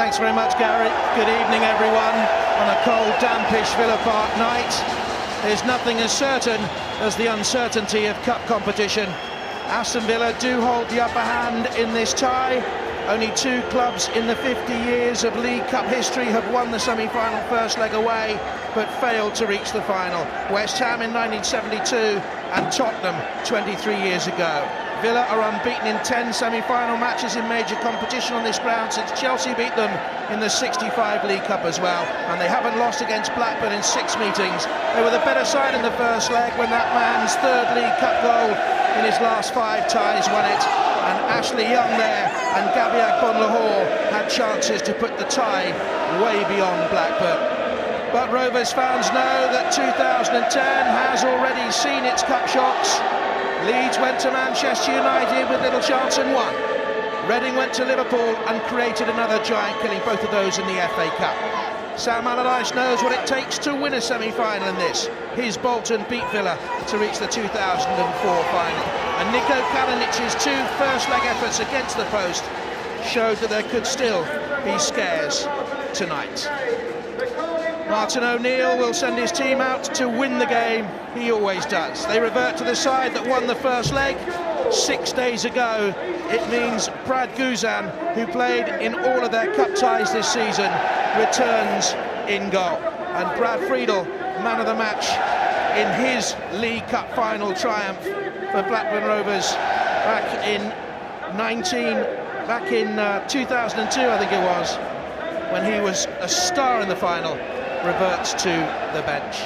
Thanks very much, Gary. Good evening, everyone. On a cold, dampish Villa Park night, there's nothing as certain as the uncertainty of cup competition. Aston Villa do hold the upper hand in this tie. Only two clubs in the 50 years of League Cup history have won the semi-final first leg away, but failed to reach the final. West Ham in 1972 and Tottenham 23 years ago. Villa are unbeaten in 10 semi-final matches in major competition on this ground since Chelsea beat them in the 65 League Cup as well, and they haven't lost against Blackburn in 6 meetings. They were the better side in the first leg when that man's third League Cup goal in his last 5 ties won it, and Ashley Young there and Gabiak Bonlahor had chances to put the tie way beyond Blackburn. But Rovers fans know that 2010 has already seen its cup shocks. Leeds went to Manchester United with little chance and won. Reading went to Liverpool and created another giant, killing both of those in the FA Cup. Sam Allardyce knows what it takes to win a semi-final in this. His Bolton beat Villa to reach the 2004 final. And Niko Kalinic's 2 first-leg efforts against the post showed that there could still be scares tonight. Martin O'Neill will send his team out to win the game. He always does. They revert to the side that won the first leg 6 days ago. It means Brad Guzan, who played in all of their cup ties this season, returns in goal. And Brad Friedel, man of the match in his League Cup final triumph for Blackburn Rovers back in 2002, I think it was, when he was a star in the final, reverts to the bench.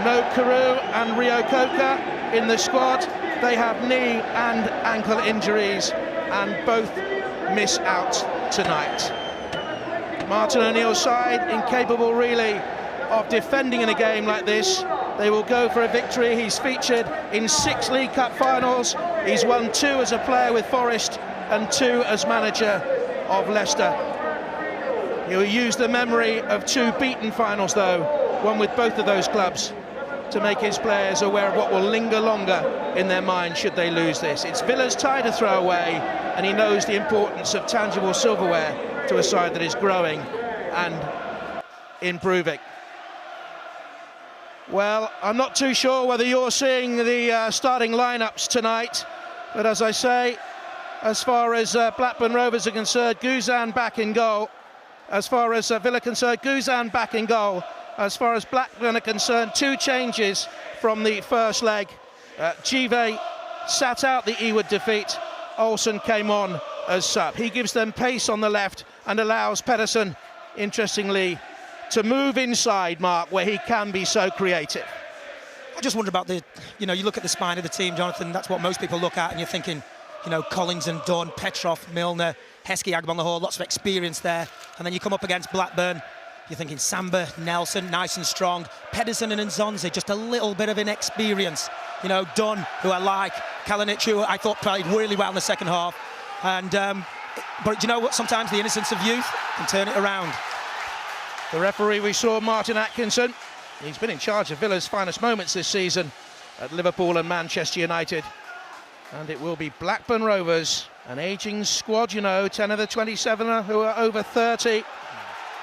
No Carew and Rio Coca in the squad. They have knee and ankle injuries and both miss out tonight. Martin O'Neill's side, incapable really of defending in a game like this. They will go for a victory. He's featured in 6 League Cup finals. He's won 2 as a player with Forest and 2 as manager of Leicester. He'll use the memory of 2 beaten finals though, one with both of those clubs, to make his players aware of what will linger longer in their mind should they lose this. It's Villa's tie to throw away, and he knows the importance of tangible silverware to a side that is growing and improving. Well, I'm not too sure whether you're seeing the starting lineups tonight, but as I say, as far as Blackburn Rovers are concerned, Guzan back in goal. As far as Villa concerned, Guzan back in goal. As far as Blackburn are concerned, 2 changes from the first leg. Jive sat out the Ewood defeat. Olsen came on as sub. He gives them pace on the left and allows Pedersen, interestingly, to move inside, Mark, where he can be so creative. I just wonder about you look at the spine of the team, Jonathan, that's what most people look at, and you're thinking, Collins and Dunn, Petrov, Milner, Heskey, Agbonlahor, lots of experience there. And then you come up against Blackburn, you're thinking Samba, Nelson, nice and strong. Pedersen and Nzonzi, just a little bit of inexperience. Dunn, who I like, Kalinic, who I thought played really well in the second half. And but you know what? Sometimes the innocence of youth can turn it around. The referee we saw, Martin Atkinson, he's been in charge of Villa's finest moments this season at Liverpool and Manchester United. And it will be Blackburn Rovers, an ageing squad, 10 of the 27 who are over 30,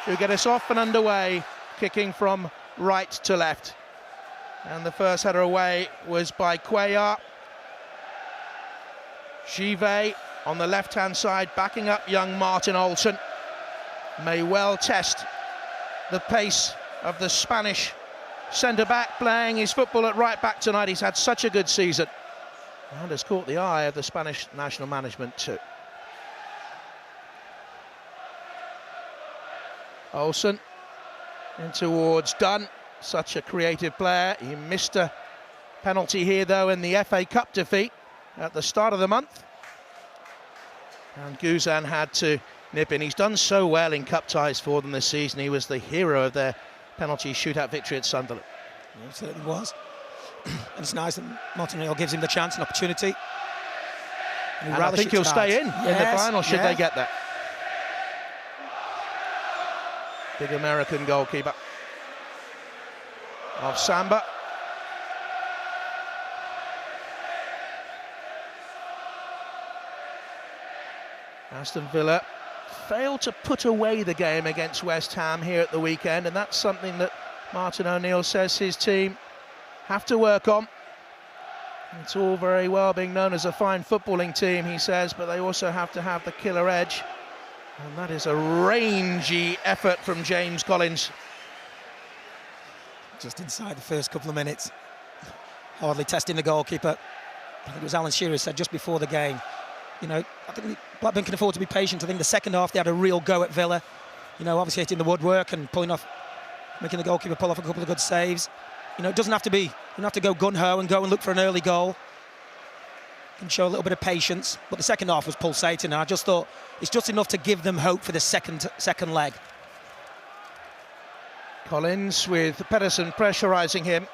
who get us off and underway, kicking from right to left. And the first header away was by Cuellar. Jive on the left-hand side, backing up young Martin Olsen. May well test the pace of the Spanish centre-back, playing his football at right-back tonight. He's had such a good season and has caught the eye of the Spanish national management too. Olsen in towards Dunn, such a creative player. He missed a penalty here though in the FA Cup defeat at the start of the month, and Guzan had to nip in. He's done so well in cup ties for them this season. He was the hero of their penalty shootout victory at Sunderland. Yeah, it certainly was. And it's nice that Martin O'Neill gives him the chance and opportunity. And I think he'll stay in the final should they get that. Big American goalkeeper of Samba. Aston Villa failed to put away the game against West Ham here at the weekend, and that's something that Martin O'Neill says his team have to work on. It's all very well being known as a fine footballing team, he says, but they also have to have the killer edge. And that is a rangy effort from James Collins. Just inside the first couple of minutes. Hardly testing the goalkeeper. I think it was Alan Shearer said just before the game, you know, I think Blackburn can afford to be patient. I think the second half they had a real go at Villa. You know, obviously hitting the woodwork and making the goalkeeper pull off a couple of good saves. You know, it doesn't have to be, you don't have to go gun-ho and go and look for an early goal. You can show a little bit of patience, but the second half was pulsating, and I just thought it's just enough to give them hope for the second leg. Collins with Pedersen pressurising him,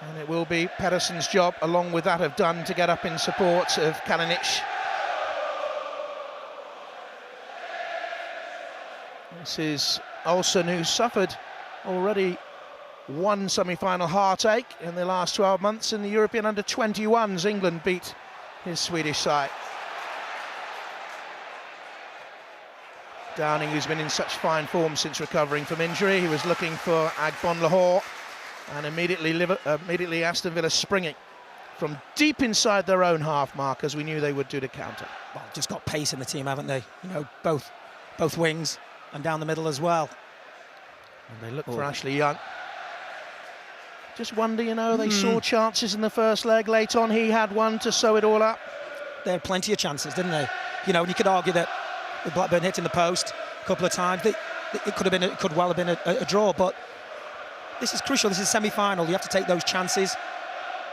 and it will be Pedersen's job, along with that of Dunn, to get up in support of Kalinic. This is Olsen, who suffered already one semi-final heartache in the last 12 months in the European under-21s. England beat his Swedish side. Downing, who's been in such fine form since recovering from injury, he was looking for Agbonlahor, and immediately Aston Villa springing from deep inside their own half mark, as we knew they would do to counter. Well, just got pace in the team, haven't they? You know, both wings and down the middle as well. And they look for Ashley Young. Just wonder, you know, they saw chances in the first leg. Late on, he had one to sew it all up. They had plenty of chances, didn't they? You know, and you could argue that with Blackburn hitting the post a couple of times, it could well have been a draw. But this is crucial. This is semi-final. You have to take those chances.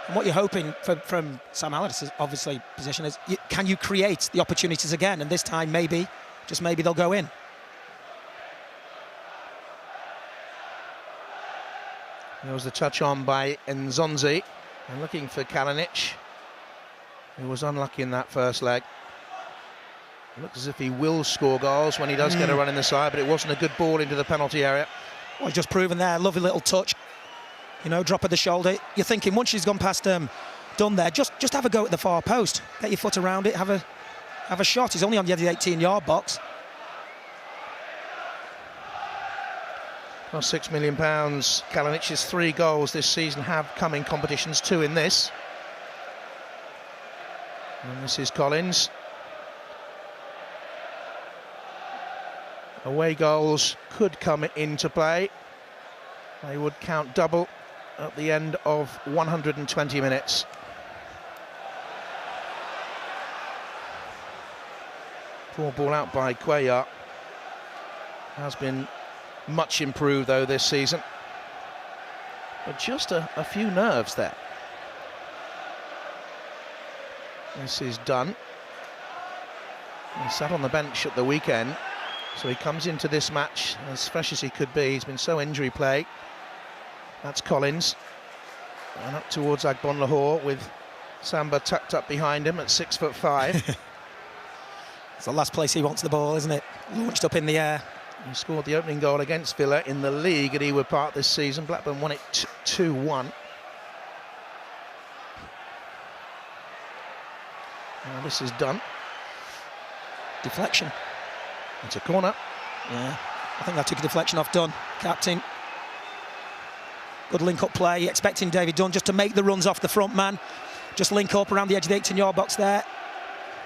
And what you're hoping from Sam Allardyce's obviously position is, can you create the opportunities again? And this time, maybe, just maybe, they'll go in. There was the touch on by Nzonzi, and looking for Kalinic, who was unlucky in that first leg. It looks as if he will score goals when he does get a run in the side, but it wasn't a good ball into the penalty area. Well, just proven there, lovely little touch. You know, drop of the shoulder. You're thinking once she's gone past Dunn there, just have a go at the far post. Get your foot around it, have a shot. He's only on the edge of the 18-yard box. Cost £6 million. Kalinic's 3 goals this season have come in competitions, 2 in this. And this is Collins. Away goals could come into play. They would count double at the end of 120 minutes. Poor ball out by Cuellar. Has been much improved though this season, but just a few nerves there. This is Dunn. He sat on the bench at the weekend, so he comes into this match as fresh as he could be. He's been so injury plagued. That's Collins, and up towards Agbonlahor with Samba tucked up behind him at 6'5". It's the last place he wants the ball, isn't it? Launched up in the air. He scored the opening goal against Villa in the league at Ewood Park this season. Blackburn won it 2-1. Now this is Dunn. Deflection. It's a corner. Yeah, I think that took a deflection off Dunn, captain. Good link-up play, expecting David Dunn just to make the runs off the front man. Just link up around the edge of the 18-yard box there.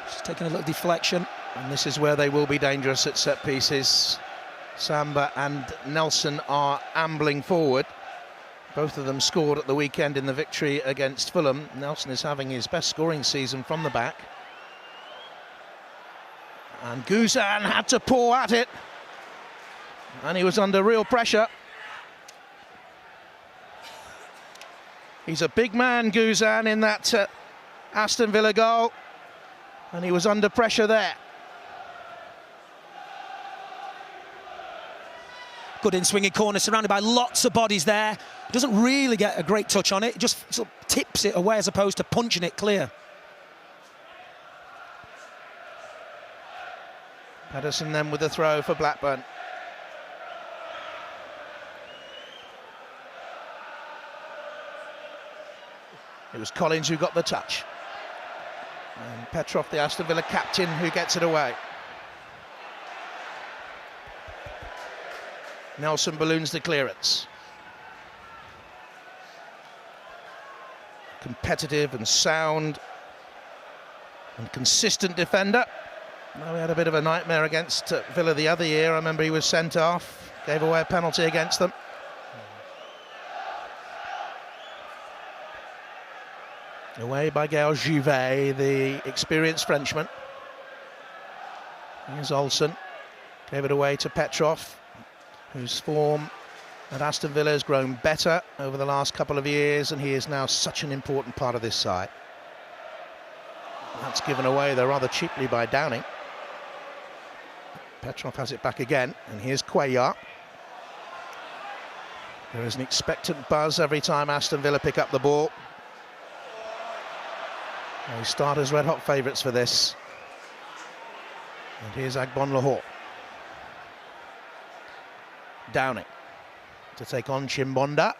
Just taking a little deflection. And this is where they will be dangerous at set pieces. Samba and Nelson are ambling forward. Both of them scored at the weekend in the victory against Fulham. Nelson is having his best scoring season from the back. And Guzan had to paw at it. And he was under real pressure. He's a big man, Guzan, in that Aston Villa goal. And he was under pressure there. Good in-swinging corner, surrounded by lots of bodies there. Doesn't really get a great touch on it. Just sort of tips it away as opposed to punching it clear. Pedersen then with the throw for Blackburn. It was Collins who got the touch. And Petrov, the Aston Villa captain, who gets it away. Nelson balloons the clearance. Competitive and sound and consistent defender. Well, we had a bit of a nightmare against Villa the other year. I remember he was sent off, gave away a penalty against them. Away by Gaël Juvet, the experienced Frenchman. Here's Olsen, gave it away to Petrov, whose form at Aston Villa has grown better over the last couple of years, and he is now such an important part of this side. That's given away though rather cheaply by Downing. Petrov has it back again, and here's Cuellar. There is an expectant buzz every time Aston Villa pick up the ball. They start as red-hot favourites for this. And here's Agbonlahor. Downing to take on Chimbonda.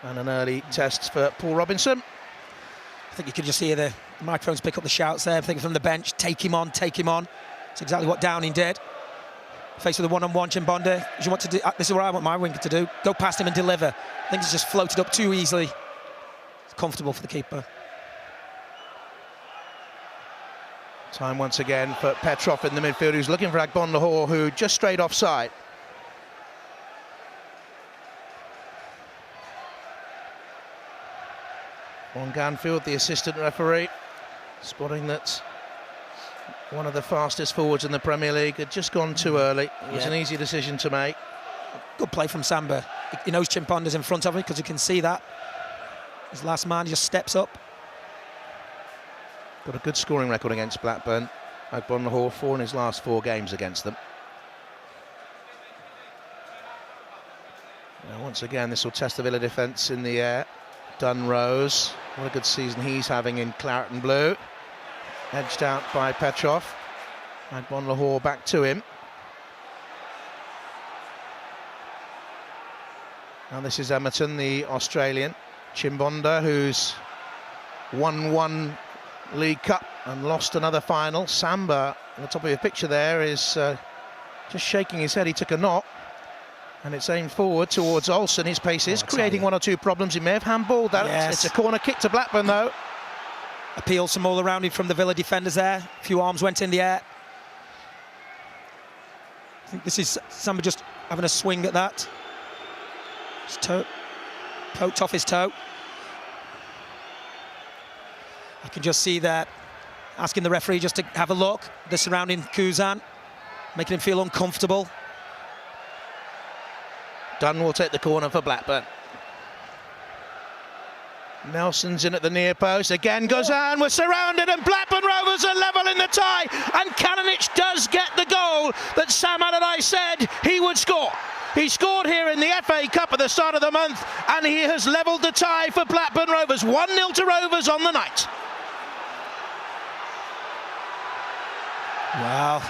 And an early test for Paul Robinson. I think you could just hear the microphones pick up the shouts there. I think from the bench, take him on, take him on. It's exactly what Downing did. Faced with a one-on-one, Chimbonda. You want to do, this is what I want my winger to do. Go past him and deliver. I think he's just floated up too easily. It's comfortable for the keeper. Time once again for Petrov in the midfield, who's looking for Agbonlahor, who just strayed offside. On Ganfield, the assistant referee, spotting that one of the fastest forwards in the Premier League had just gone too early. It was an easy decision to make. Good play from Samba. He knows Chimbonda's in front of him because you can see that. His last man just steps up. Got a good scoring record against Blackburn. Agbonlahor, 4 in his last 4 games against them. Now, once again, this will test the Villa defence in the air. Dunrose, what a good season he's having in claret and blue. Edged out by Petrov. Agbonlahor back to him. Now this is Emerton, the Australian. Chimbonda, who's won 1 League Cup and lost another final. Samba, on the top of your picture there, is just shaking his head. He took a knock, and it's aimed forward towards Olsen. His pace is creating 1 or 2 problems. He may have handballed that. Yes. It's a corner kick to Blackburn, though. Appeals from all around him from the Villa defenders there. A few arms went in the air. I think this is Samba just having a swing at that. His toe poked off his toe. I can just see that, asking the referee just to have a look. They're surrounding Kuzan, making him feel uncomfortable. Dunn will take the corner for Blackburn. Nelson's in at the near post. Again, Gozan, we're surrounded, and Blackburn Rovers are level in the tie. And Kalinic does get the goal that Sam Allardyce said he would score. He scored here in the FA Cup at the start of the month, and he has levelled the tie for Blackburn Rovers. 1-0 to Rovers on the night. Wow,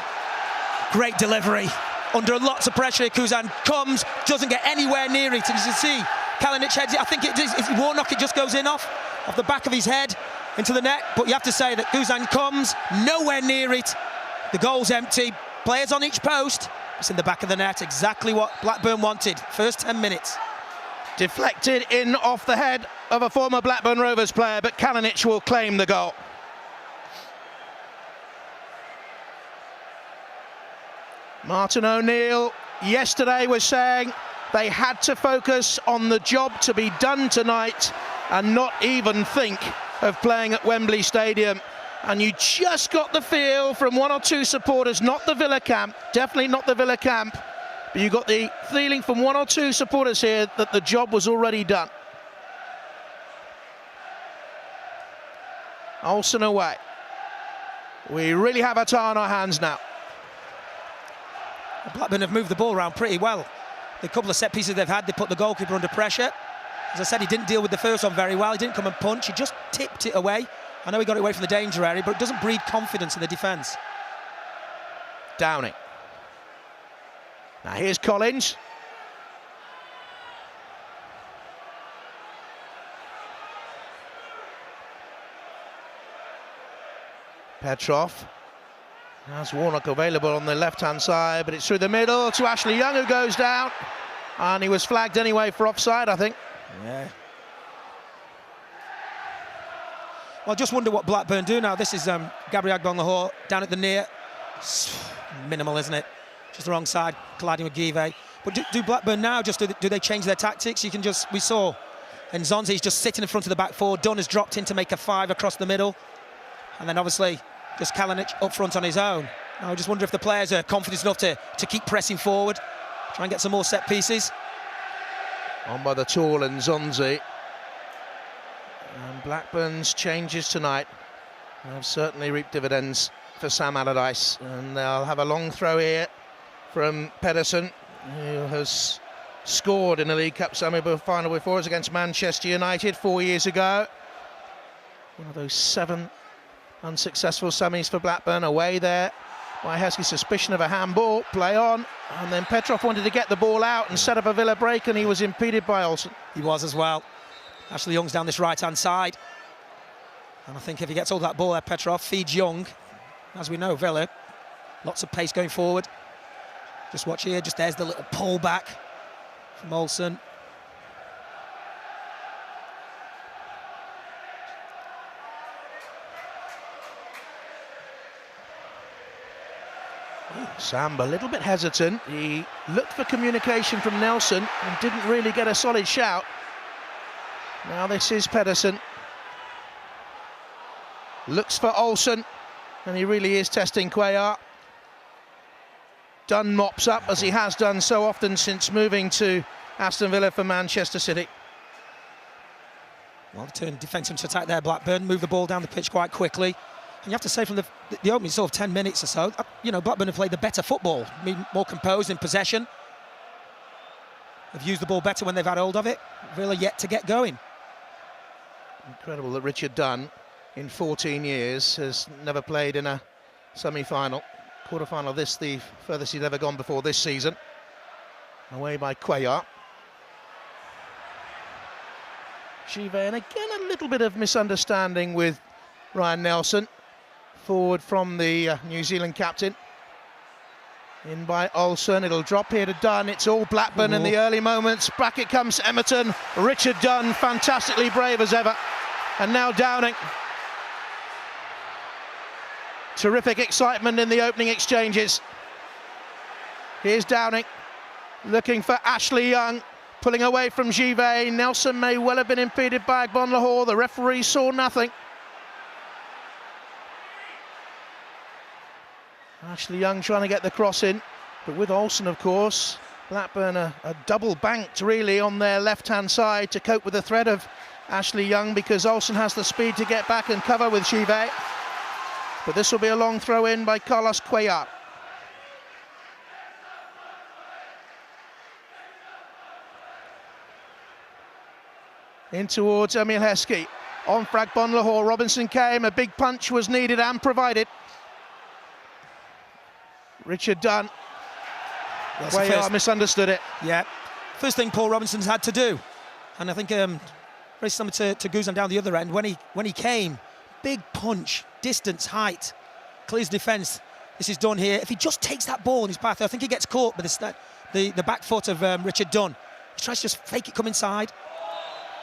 great delivery. Under lots of pressure, Kuzan comes, doesn't get anywhere near it. And as you see, Kalinic heads it. I think if he won't knock, it just goes in off the back of his head into the net. But you have to say that Kuzan comes, nowhere near it. The goal's empty, players on each post. It's in the back of the net, exactly what Blackburn wanted. First 10 minutes. Deflected in off the head of a former Blackburn Rovers player, but Kalinic will claim the goal. Martin O'Neill yesterday was saying they had to focus on the job to be done tonight and not even think of playing at Wembley Stadium. And you just got the feel from 1 or 2 supporters, not the Villa camp, definitely not the Villa camp, but you got the feeling from 1 or 2 supporters here that the job was already done. Olsen away. We really have a tie on our hands now. Blackburn have moved the ball around pretty well. The couple of set pieces they've had, they put the goalkeeper under pressure. As I said, he didn't deal with the first one very well. He didn't come and punch, he just tipped it away. I know he got it away from the danger area, but it doesn't breed confidence in the defence. Downing. Now here's Collins. Petrov. Has Warnock available on the left-hand side, but it's through the middle to Ashley Young, who goes down. And he was flagged anyway for offside, I think. Yeah. Well, I just wonder what Blackburn do now. This is Gabriel Agbonlahor down at the near. Minimal, isn't it? Just the wrong side, colliding with Give. But do Blackburn now, just do they change their tactics? You can just, we saw, and Zonzi's just sitting in front of the back four. Dunn has dropped in to make a 5 across the middle. And then obviously just Kalinic up front on his own. Now I just wonder if the players are confident enough to keep pressing forward, try and get some more set pieces. On by the tall and Zonzi. And Blackburn's changes tonight have certainly reaped dividends for Sam Allardyce. And they'll have a long throw here from Pedersen, who has scored in the League Cup semi-final before us against Manchester United 4 years ago. One of those 7 unsuccessful semis for Blackburn. Away there by Heskey, suspicion of a handball, play on, and then Petrov wanted to get the ball out and set up a Villa break, and he was impeded by Olsen. He was as well. Ashley Young's down this right-hand side, and I think if he gets all that ball there, Petrov feeds Young. As we know, Villa, lots of pace going forward. Just watch here, just there's the little pull back from Olsen. Sam a little bit hesitant. He looked for communication from Nelson and didn't really get a solid shout. Now this is Pedersen. Looks for Olsen, and he really is testing Cuellar. Dunn mops up, as he has done so often since moving to Aston Villa for Manchester City. Well, turn defence into attack there, Blackburn. Move the ball down the pitch quite quickly. And you have to say from the opening sort of 10 minutes or so, you know, Blackburn have played the better football, more composed in possession. Have used the ball better when they've had hold of it. Villa yet to get going. Incredible that Richard Dunn, in 14 years, has never played in a semi-final. Quarter-final, this the furthest he'd ever gone before this season. Away by Cuellar. Chive, and again a little bit of misunderstanding with Ryan Nelson. Forward from the New Zealand captain. In by Olsen, it'll drop here to Dunn. It's all Blackburn in the early moments. Back it comes Emerton. Richard Dunn, fantastically brave as ever. And now Downing. Terrific excitement in the opening exchanges. Here's Downing, looking for Ashley Young, pulling away from Give. Nelson may well have been impeded by Agbonlahor. The referee saw nothing. Ashley Young trying to get the cross in, but with Olsen, of course, Blackburn a double banked really on their left-hand side to cope with the threat of Ashley Young, because Olsen has the speed to get back and cover with Give. But this will be a long throw in by Carlos Cuellar. In towards Emil Heskey. On for Agbonlahor. Robinson came, a big punch was needed and provided. Richard Dunn. Cuellar misunderstood it. Yeah, first thing Paul Robinson's had to do, and I think very similar to Guzan down the other end. When he came, big punch, distance, height, clears defence. This is Dunn here. If he just takes that ball in his path, I think he gets caught by the back foot of Richard Dunn. He tries to just fake it, come inside.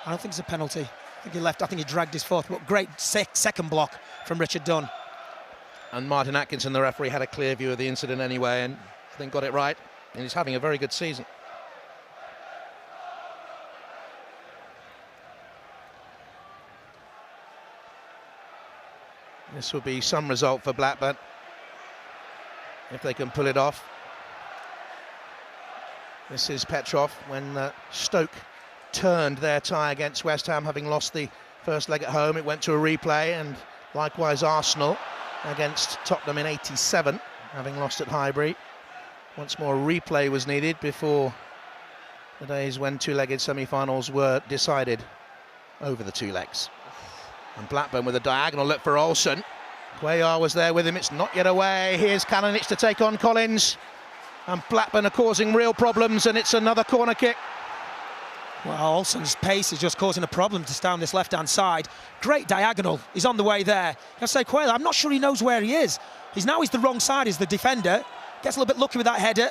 I don't think it's a penalty. I think he dragged his foot, but great second block from Richard Dunn. And Martin Atkinson, the referee, had a clear view of the incident anyway, and I think got it right. And he's having a very good season. This will be some result for Blackburn, if they can pull it off. This is Petrov when Stoke turned their tie against West Ham, having lost the first leg at home. It went to a replay, and likewise Arsenal against Tottenham in '87, having lost at Highbury. Once more, a replay was needed before the days when two-legged semi-finals were decided over the two legs. And Blackburn with a diagonal look for Olsen. Cuellar was there with him. It's not yet away. Here's Kalinic to take on Collins. And Blackburn are causing real problems, and it's another corner kick. Well, Olsen's pace is just causing a problem to down this left-hand side. Great diagonal. He's on the way there. I say, Cuellar, I'm not sure he knows where he is. He's the wrong side, he's the defender. Gets a little bit lucky with that header.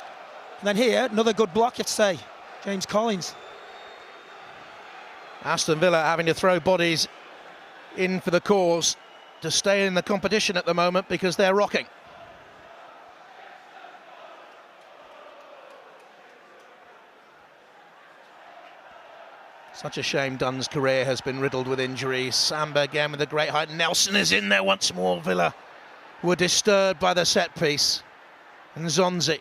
And then here, another good block, you have to say. James Collins. Aston Villa having to throw bodies in for the cause to stay in the competition at the moment because they're rocking. Such a shame Dunn's career has been riddled with injuries. Samba again with a great height. Nelson is in there once more. Villa were disturbed by the set piece. And Zonzi.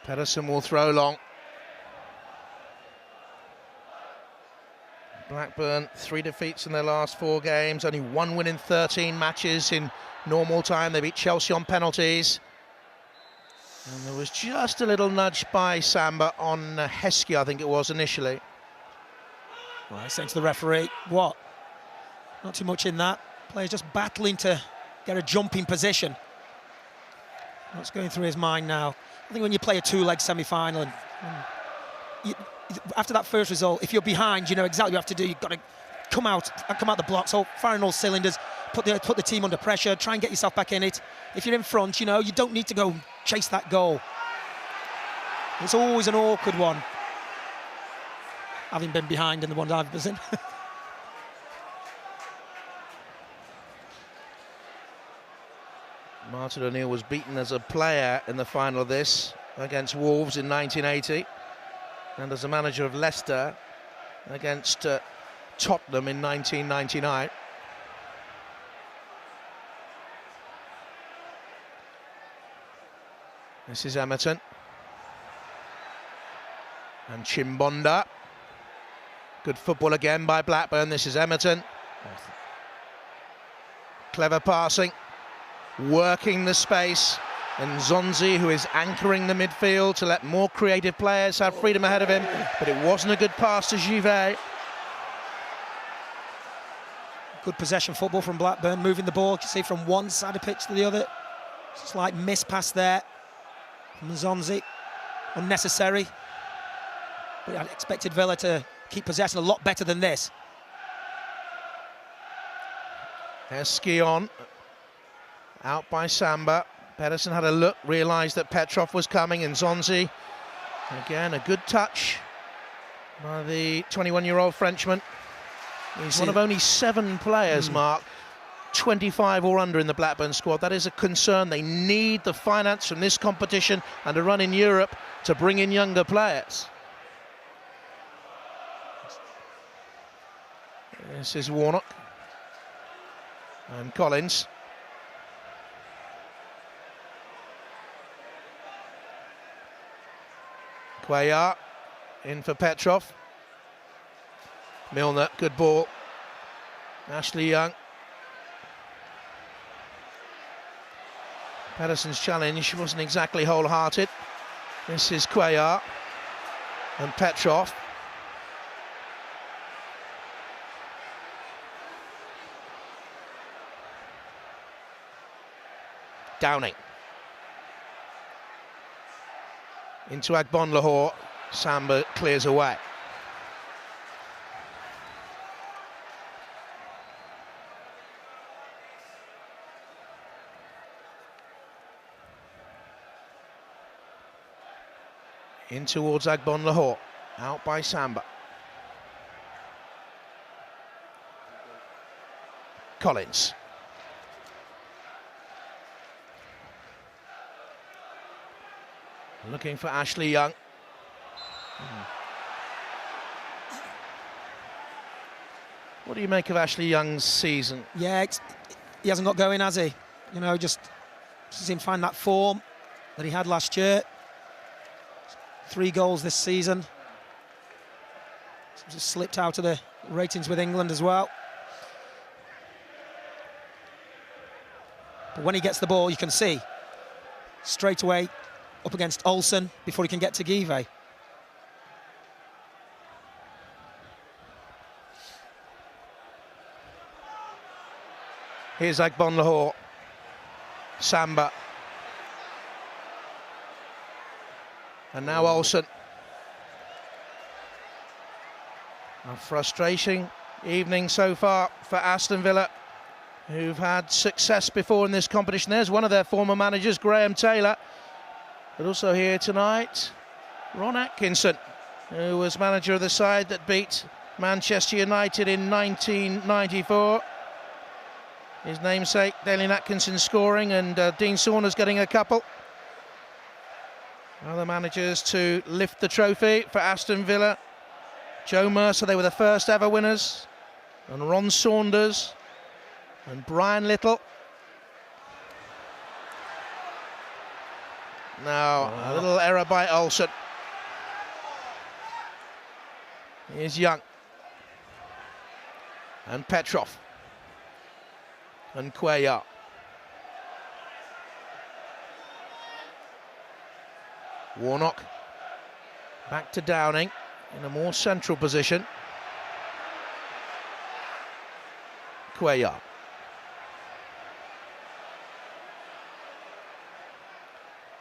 Pedersen will throw long. Blackburn, 3 defeats in their last 4 games, only 1 win in 13 matches in normal time. They beat Chelsea on penalties. And there was just a little nudge by Samba on Heskey, I think it was initially. Well, I saying to the referee, what? Not too much in that. Player's just battling to get a jumping position. What's going through his mind now? I think when you play a 2-leg semi-final, and after that first result, if you're behind, you know exactly what you have to do. You've got to come out the blocks, so firing all cylinders, put the team under pressure, try and get yourself back in it. If you're in front, you know, you don't need to go chase that goal. It's always an awkward one, having been behind in the one I've been in. Martin O'Neill was beaten as a player in the final of this against Wolves in 1980 and as a manager of Leicester against Tottenham in 1999. This is Emerton and Chimbonda. Good football again by Blackburn. This is Emerton. Clever passing. Working the space, and Zonzi, who is anchoring the midfield to let more creative players have freedom ahead of him, but it wasn't a good pass to Givet. Good possession football from Blackburn, moving the ball, you see, from one side of pitch to the other. Slight miss pass there from Zonzi, unnecessary. But I expected Villa to keep possession a lot better than this. Heskey on. Out by Samba. Pedersen had a look, realised that Petrov was coming, and Zonzi, again, a good touch by the 21-year-old Frenchman. He's one of only 7 players, Mark, 25 or under in the Blackburn squad. That is a concern. They need the finance from this competition and a run in Europe to bring in younger players. This is Warnock and Collins. Cuellar in for Petrov. Milner, good ball. Ashley Young. Pedersen's challenge wasn't exactly wholehearted. This is Cuellar and Petrov. Downing. Into Agbon Lahore, Samba clears away. In towards Agbon Lahore, out by Samba. Collins. Looking for Ashley Young. What do you make of Ashley Young's season? Yeah, he hasn't got going, has he? You know, just seems to find that form that he had last year. 3 goals this season. Just slipped out of the ratings with England as well. But when he gets the ball, you can see straight away up against Olsen before he can get to Givet. Here's Agbon Lahore. Samba And now Olsen. A frustrating evening so far for Aston Villa, who've had success before in this competition. There's one of their former managers, Graham Taylor. But also here tonight, Ron Atkinson, who was manager of the side that beat Manchester United in 1994. His namesake, Dalian Atkinson, scoring, and Dean Saunders getting a couple. Other managers to lift the trophy for Aston Villa. Joe Mercer, they were the first ever winners. And Ron Saunders and Brian Little. Now, a little error by Olsen. Here's Young. And Petrov. And Cuellar. Warnock. Back to Downing in a more central position. Cuellar.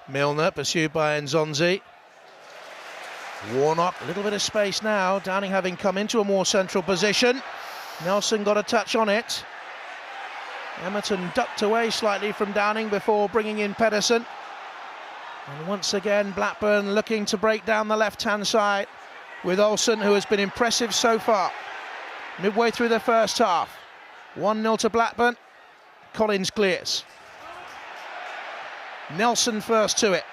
Milner pursued by Nzonzi. Warnock, a little bit of space now. Downing having come into a more central position. Nelson got a touch on it. Emerton ducked away slightly from Downing before bringing in Pedersen. And once again, Blackburn looking to break down the left-hand side with Olsen, who has been impressive so far. Midway through the first half. 1-0 to Blackburn. Collins clears. Nelson first to it.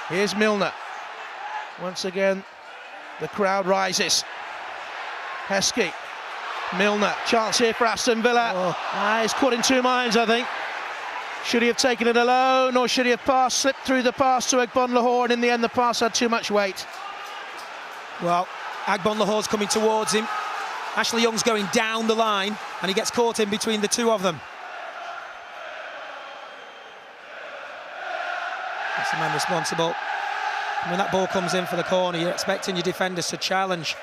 Here's Milner. Once again, the crowd rises. Heskey. Milner, chance here for Aston Villa. He's caught in two minds, I think. Should he have taken it alone, or should he have slipped through the pass to Agbonlahor, and in the end the pass had too much weight? Well, Agbonlahor's coming towards him. Ashley Young's going down the line, and he gets caught in between the two of them. That's the man responsible. And when that ball comes in for the corner, you're expecting your defenders to challenge.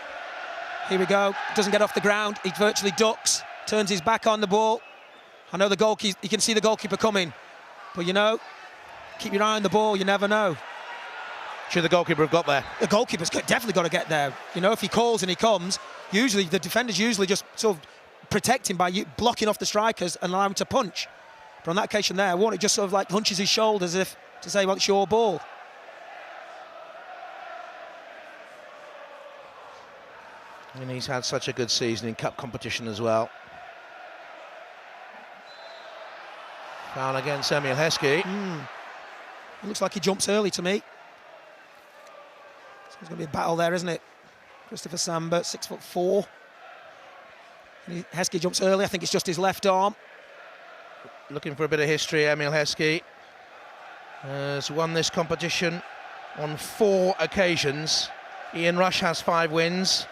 Here we go, doesn't get off the ground, he virtually ducks, turns his back on the ball. I know the goalkeeper, you can see the goalkeeper coming, but you know, keep your eye on the ball, you never know. Should the goalkeeper have got there? The goalkeeper's definitely got to get there. You know, if he calls and he comes, usually the defenders just sort of protect him by blocking off the strikers and allow him to punch. But on that occasion there, Warnock just sort of like hunches his shoulders as if to say, well, it's your ball. And he's had such a good season in cup competition as well. Foul against Emil Heskey. It looks like he jumps early to me. So there's going to be a battle there, isn't it? Christopher Samba, 6'4". Heskey jumps early. I think it's just his left arm. Looking for a bit of history, Emil Heskey has won this competition on 4 occasions. Ian Rush has 5 wins.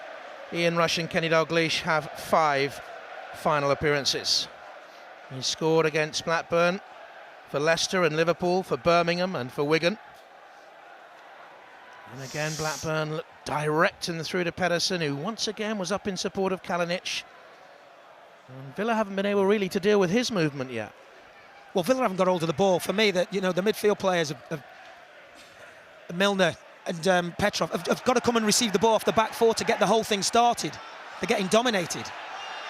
Ian Rush and Kenny Dalglish have 5 final appearances. He scored against Blackburn, for Leicester and Liverpool, for Birmingham and for Wigan. And again, Blackburn looked direct and through to Pedersen, who once again was up in support of Kalinic. And Villa haven't been able really to deal with his movement yet. Well, Villa haven't got hold of the ball. For me, the midfield players of Milner and Petrov have got to come and receive the ball off the back 4 to get the whole thing started. They're getting dominated.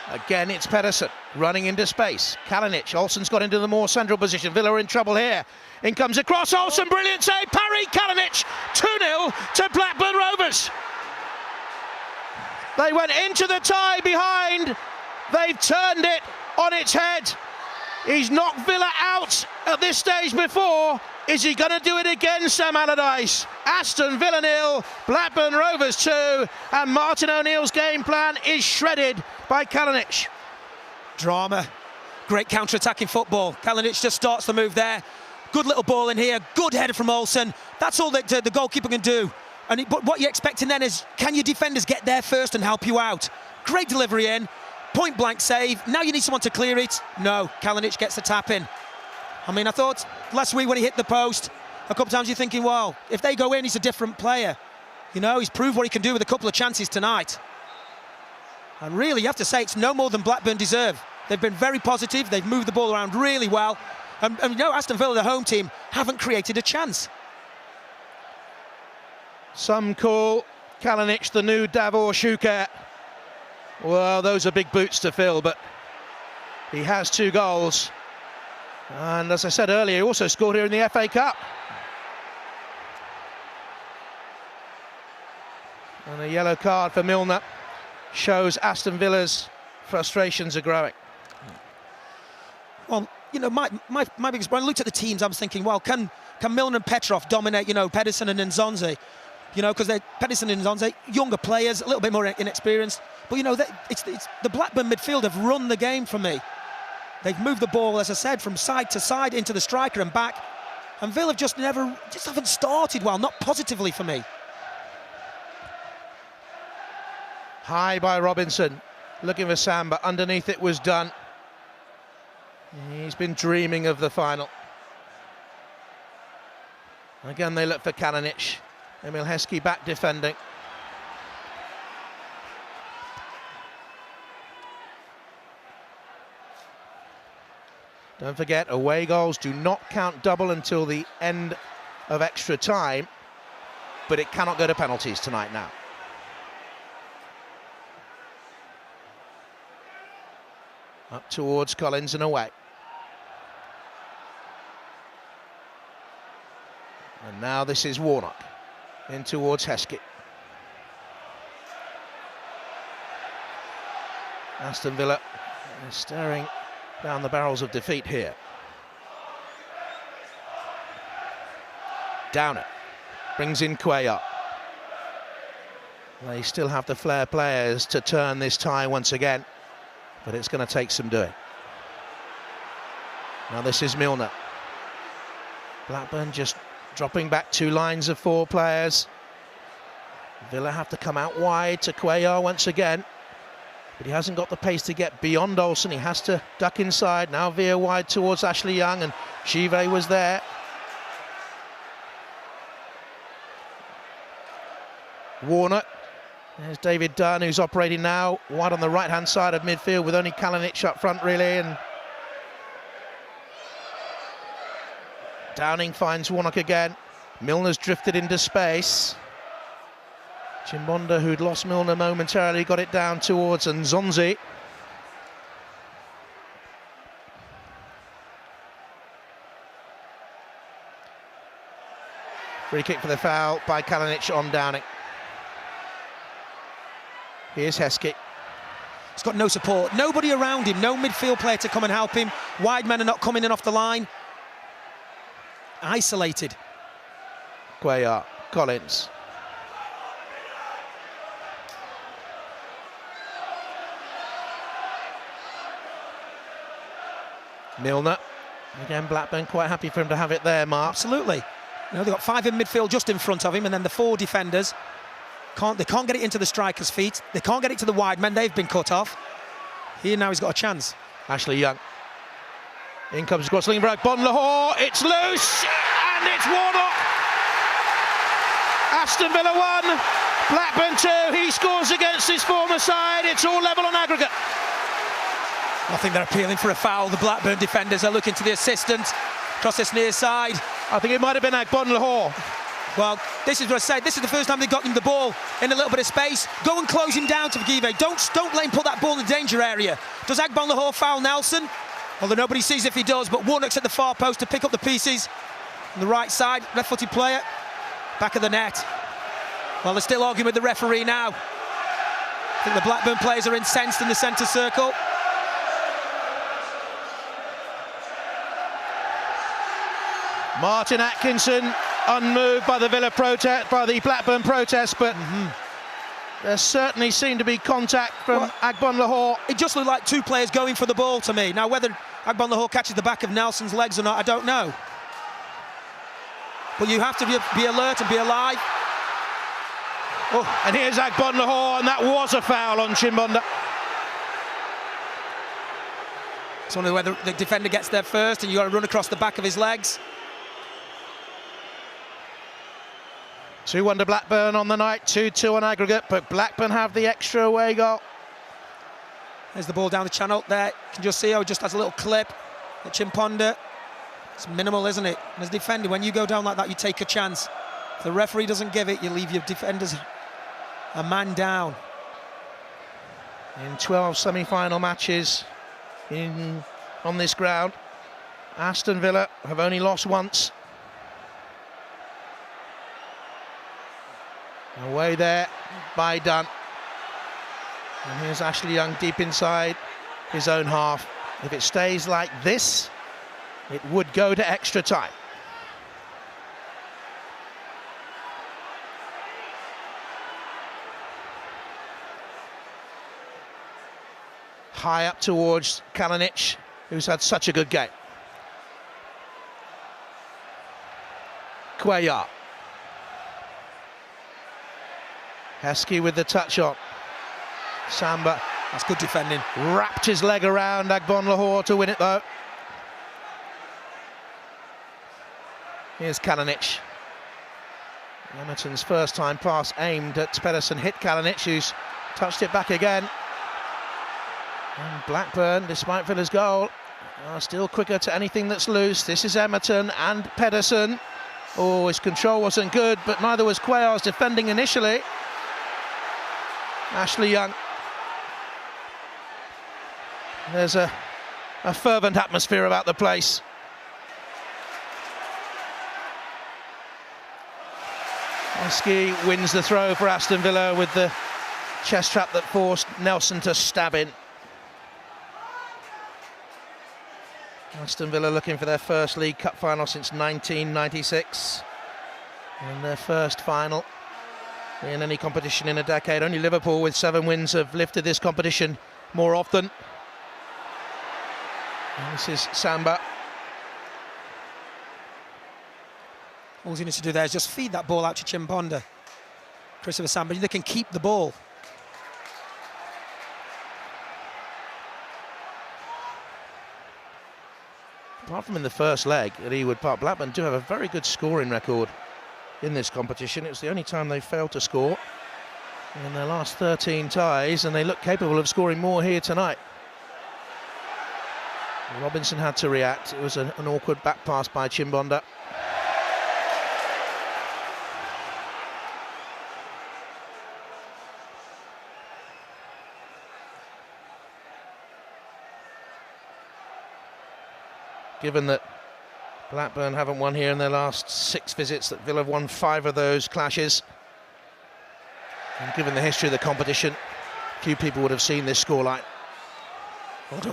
Again, it's Pedersen running into space. Kalinic, Olsen's got into the more central position. Villa are in trouble here. In comes across, Olsen, brilliant save, parry, Kalinic, 2-0 to Blackburn Rovers. They went into the tie behind. They've turned it on its head. He's knocked Villa out at this stage before. Is he going to do it again, Sam Allardyce? Aston Villa 0, Blackburn Rovers 2, and Martin O'Neill's game plan is shredded by Kalinic. Drama, great counter-attacking football. Kalinic just starts the move there. Good little ball in here, good header from Olsen. That's all that the goalkeeper can do. But what you're expecting then is, can your defenders get there first and help you out? Great delivery in, point-blank save. Now you need someone to clear it. No, Kalinic gets the tap in. I mean, I thought last week when he hit the post, a couple of times you're thinking, well, if they go in, he's a different player. You know, he's proved what he can do with a couple of chances tonight. And really, you have to say, it's no more than Blackburn deserve. They've been very positive. They've moved the ball around really well. And you know, Aston Villa, the home team, haven't created a chance. Some call Kalinic the new Davor Shuker. Well, those are big boots to fill, but he has 2 goals. And as I said earlier, he also scored here in the FA Cup. And a yellow card for Milner shows Aston Villa's frustrations are growing. Well, you know, my biggest, when I looked at the teams, I was thinking, well, can Milner and Petrov dominate, you know, Pedersen and Nzonzi? You know, because Pedersen and Nzonzi, younger players, a little bit more inexperienced. But, you know, it's the Blackburn midfield have run the game for me. They've moved the ball, as I said, from side to side into the striker and back. And Villa just haven't started well, not positively for me. High by Robinson, looking for Sam, but underneath it was done. He's been dreaming of the final. Again, they look for Kalinic. Emil Heskey back defending. Don't forget, away goals do not count double until the end of extra time, but it cannot go to penalties tonight now. Up towards Collins and away. And now this is Warnock. In towards Heskey. Aston Villa is staring down the barrels of defeat here. Down it. Brings in Cuellar. They still have the flair players to turn this tie once again, but it's going to take some doing. Now this is Milner. Blackburn just dropping back 2 lines of 4 players. Villa have to come out wide to Cuellar once again, but he hasn't got the pace to get beyond Olsen. He has to duck inside. Now veer wide towards Ashley Young, and Chive was there. Warnock. There's David Dunn, who's operating now wide on the right-hand side of midfield with only Kalinic up front, really. And Downing finds Warnock again. Milner's drifted into space. Chimbonda, who'd lost Milner momentarily, got it down towards Nzonzi. Free kick for the foul by Kalinic on Downing. Here's Heskey. He's got no support, nobody around him, no midfield player to come and help him. Wide men are not coming in off the line. Isolated. Cuellar, Collins. Milner. Again, Blackburn quite happy for him to have it there, Mark. Absolutely. You know, they've got 5 in midfield just in front of him, and then the 4 defenders. They can't get it into the striker's feet. They can't get it to the wide men. They've been cut off. Here now he's got a chance. Ashley Young. In comes Grosslingberg. Bon Lahore. It's loose. And it's Warnock. Aston Villa 1. Blackburn 2. He scores against his former side. It's all level on aggregate. I think they're appealing for a foul. The Blackburn defenders are looking to the assistant. Across this near side. I think it might have been Bon Lahore. Well, this is what I said. This is the first time they got him the ball in a little bit of space. Go and close him down to Forgive. Don't let him put that ball in the danger area. Does Agbon Lahore foul Nelson? Although nobody sees if he does, but Warnock's at the far post to pick up the pieces. On the right side, left-footed player, back of the net. Well, they're still arguing with the referee now. I think the Blackburn players are incensed in the centre circle. Martin Atkinson unmoved by the Blackburn protest, but there certainly seemed to be contact from Agbon Lahore. It just looked like 2 players going for the ball to me. Now, whether Agbon Lahore catches the back of Nelson's legs or not, I don't know. But you have to be alert and be alive. Oh, and here's Agbon Lahore, and that was a foul on Chimbonda. It's only whether the defender gets there first and you've got to run across the back of his legs. 2-1 to Blackburn on the night, 2-2 on aggregate, but Blackburn have the extra away goal. There's the ball down the channel there. You can just see how it just has a little clip at Chimbonda. It's minimal, isn't it? And as a defender, when you go down like that, you take a chance. If the referee doesn't give it, you leave your defenders a man down. In 12 semi-final matches on this ground, Aston Villa have only lost once. Away there by Dunn. And here's Ashley Young deep inside his own half. If it stays like this, it would go to extra time. High up towards Kalinic, who's had such a good game. Cuellar. Heskey with the touch on. Samba. That's good defending. Wrapped his leg around Agbonlahor to win it though. Here's Kalinic. Emerton's first time pass aimed at Pedersen hit Kalinic, who's touched it back again. And Blackburn, despite Villa's goal, are still quicker to anything that's loose. This is Emerton and Pedersen. Oh, his control wasn't good, but neither was Cuellar's defending initially. Ashley Young. There's a fervent atmosphere about the place. Heskey wins the throw for Aston Villa with the chest trap that forced Nelson to stab in. Aston Villa looking for their first League Cup final since 1996. And their first final in any competition in a decade. Only Liverpool with 7 wins have lifted this competition more often. And this is Samba. All he needs to do there is just feed that ball out to Chimbonda. Christopher Samba, they can keep the ball. Apart from in the first leg at Ewood Park, Blackburn do have a very good scoring record in this competition. It was the only time they failed to score in their last 13 ties, and they look capable of scoring more here tonight. Robinson had to react. It was an awkward back pass by Chimbonda. Given that Blackburn haven't won here in their last 6 visits, that Villa have won 5 of those clashes, and given the history of the competition, few people would have seen this scoreline.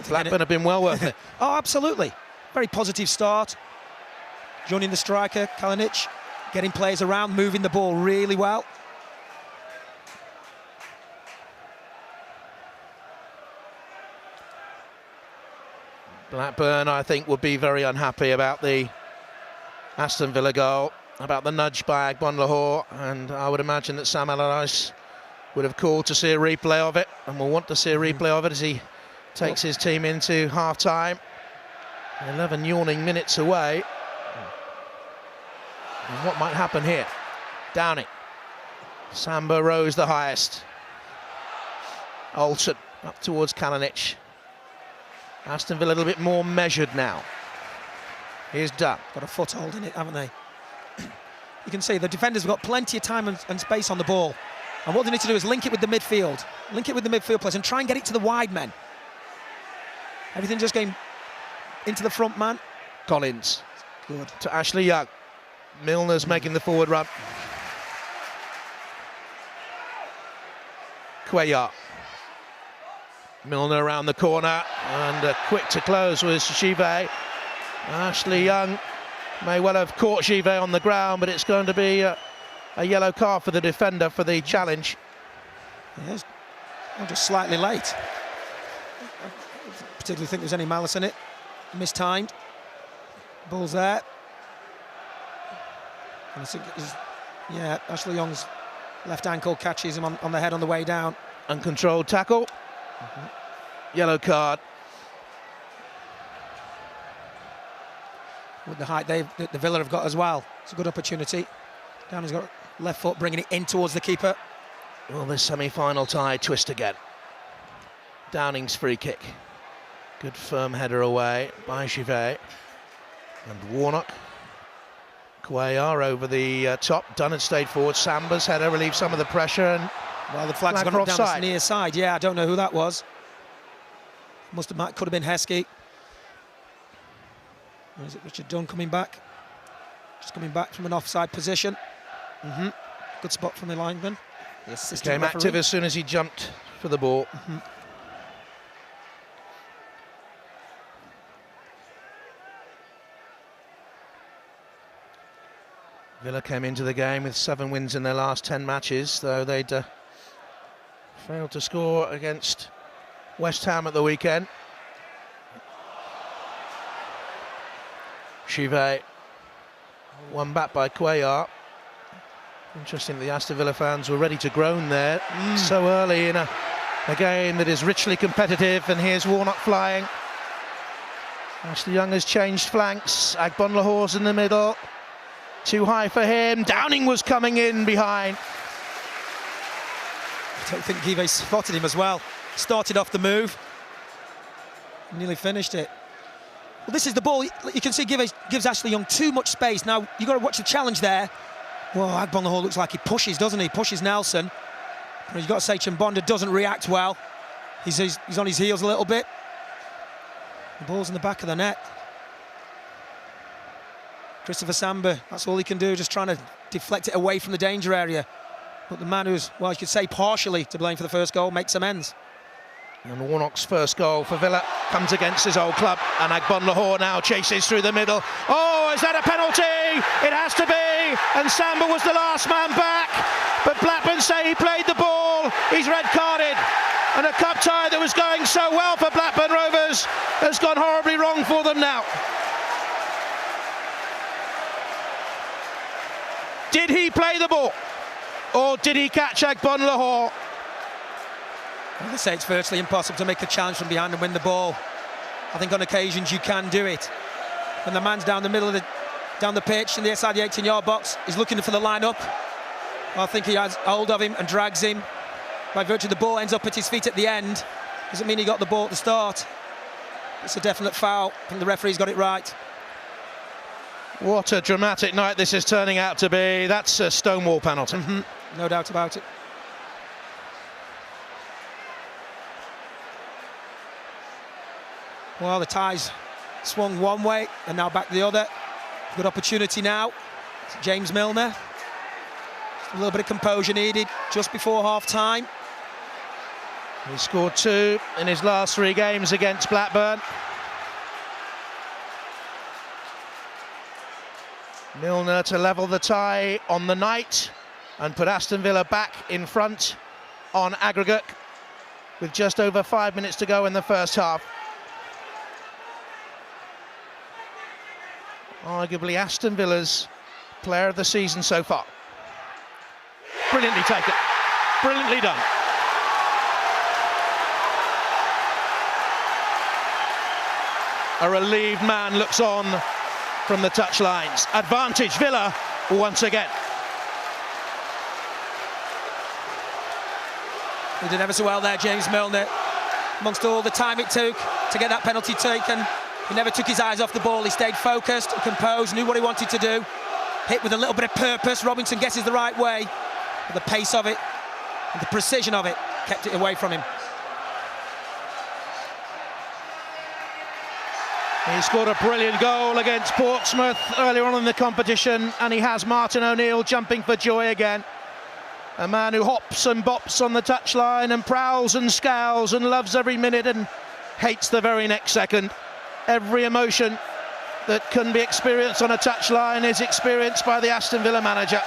Blackburn have been well worth it. Oh, absolutely. Very positive start. Joining the striker, Kalinic, getting players around, moving the ball really well. Blackburn, I think, would be very unhappy about the Aston Villa goal, about the nudge by Agbonlahor, and I would imagine that Sam Allardyce would have called to see a replay of it, and will want to see a replay of it as he takes his team into half-time. 11 yawning minutes away. And what might happen here? Downing. Samba rose the highest. Olsen up towards Kalinic. Aston Villa a little bit more measured now. Here's Dunn. Got a foothold in it, haven't they? You can see the defenders have got plenty of time and space on the ball. And what they need to do is link it with the midfield. Link it with the midfield players and try and get it to the wide men. Everything just going into the front man. Collins. Good. To Ashley Young. Milner's making the forward run. Cuellar. Milner around the corner, and quick to close was Givet. Ashley Young may well have caught Givet on the ground, but it's going to be a yellow card for the defender for the challenge. Yes, I'm just slightly late. I particularly think there's any malice in it. Mistimed. Ball's there. And I think it is, yeah, Ashley Young's left ankle catches him on the head on the way down. Uncontrolled tackle. Yellow card. With the height the Villa have got as well. It's a good opportunity. Downey's got left foot bringing it in towards the keeper. Will this semi-final tie twist again? Downing's free kick. Good firm header away by Givet. And Warnock. Cuellar over the top. Dunn had stayed forward. Samba's header relieved some of the pressure. And well, the flag's gone up down the near side. Yeah, I don't know who that was. Could have been Heskey. Or is it Richard Dunn coming back? Just coming back from an offside position. Good spot from the lineman. He became active as soon as he jumped for the ball. Villa came into the game with 7 wins in their last 10 matches, though they'd failed to score against West Ham at the weekend. Chivet won back by Cuellar. Interesting, the Aston Villa fans were ready to groan there so early in a game that is richly competitive, and here's Warnock flying. Ashley Young has changed flanks. Agbonlahore's in the middle. Too high for him. Downing was coming in behind. I don't think Give spotted him as well. Started off the move. Nearly finished it. Well, this is the ball. You can see Give gives Ashley Young too much space. Now, you've got to watch the challenge there. Well, Agbonlahore looks like he pushes, doesn't he? Pushes Nelson. But you've got to say Chimbonda doesn't react well. He's on his heels a little bit. The ball's in the back of the net. Christopher Samba, that's all he can do, just trying to deflect it away from the danger area. But the man who's, well, you could say partially to blame for the first goal, makes amends. And Warnock's first goal for Villa comes against his old club, and Agbonlahore now chases through the middle. Oh, is that a penalty? It has to be, and Samba was the last man back, but Blackburn say he played the ball. He's red carded, and a cup tie that was going so well for Blackburn Rovers has gone horribly wrong for them now. Did he play the ball, or did he catch Agbonlahore? They say it's virtually impossible to make a challenge from behind and win the ball. I think on occasions you can do it. When the man's down the middle of down the pitch in the inside the 18-yard box, he's looking for the line-up. I think he has hold of him and drags him. By virtue the ball ends up at his feet at the end. Doesn't mean he got the ball at the start. It's a definite foul. I think the referee's got it right. What a dramatic night this is turning out to be. That's a Stonewall penalty. No doubt about it. Well, the tie's swung one way and now back the other. Good opportunity now. It's James Milner. Just a little bit of composure needed just before half-time. He scored 2 in his last 3 games against Blackburn. Milner to level the tie on the night and put Aston Villa back in front on aggregate with just over 5 minutes to go in the first half. Arguably Aston Villa's player of the season so far. Brilliantly taken, brilliantly done. A relieved man looks on from the touchlines. Advantage Villa once again. He did ever so well there, James Milner. Amongst all the time it took to get that penalty taken, he never took his eyes off the ball. He stayed focused and composed, knew what he wanted to do. Hit with a little bit of purpose. Robinson guesses the right way. But the pace of it and the precision of it kept it away from him. He scored a brilliant goal against Portsmouth earlier on in the competition, and he has Martin O'Neill jumping for joy again. A man who hops and bops on the touchline and prowls and scowls and loves every minute and hates the very next second. Every emotion that can be experienced on a touchline is experienced by the Aston Villa manager.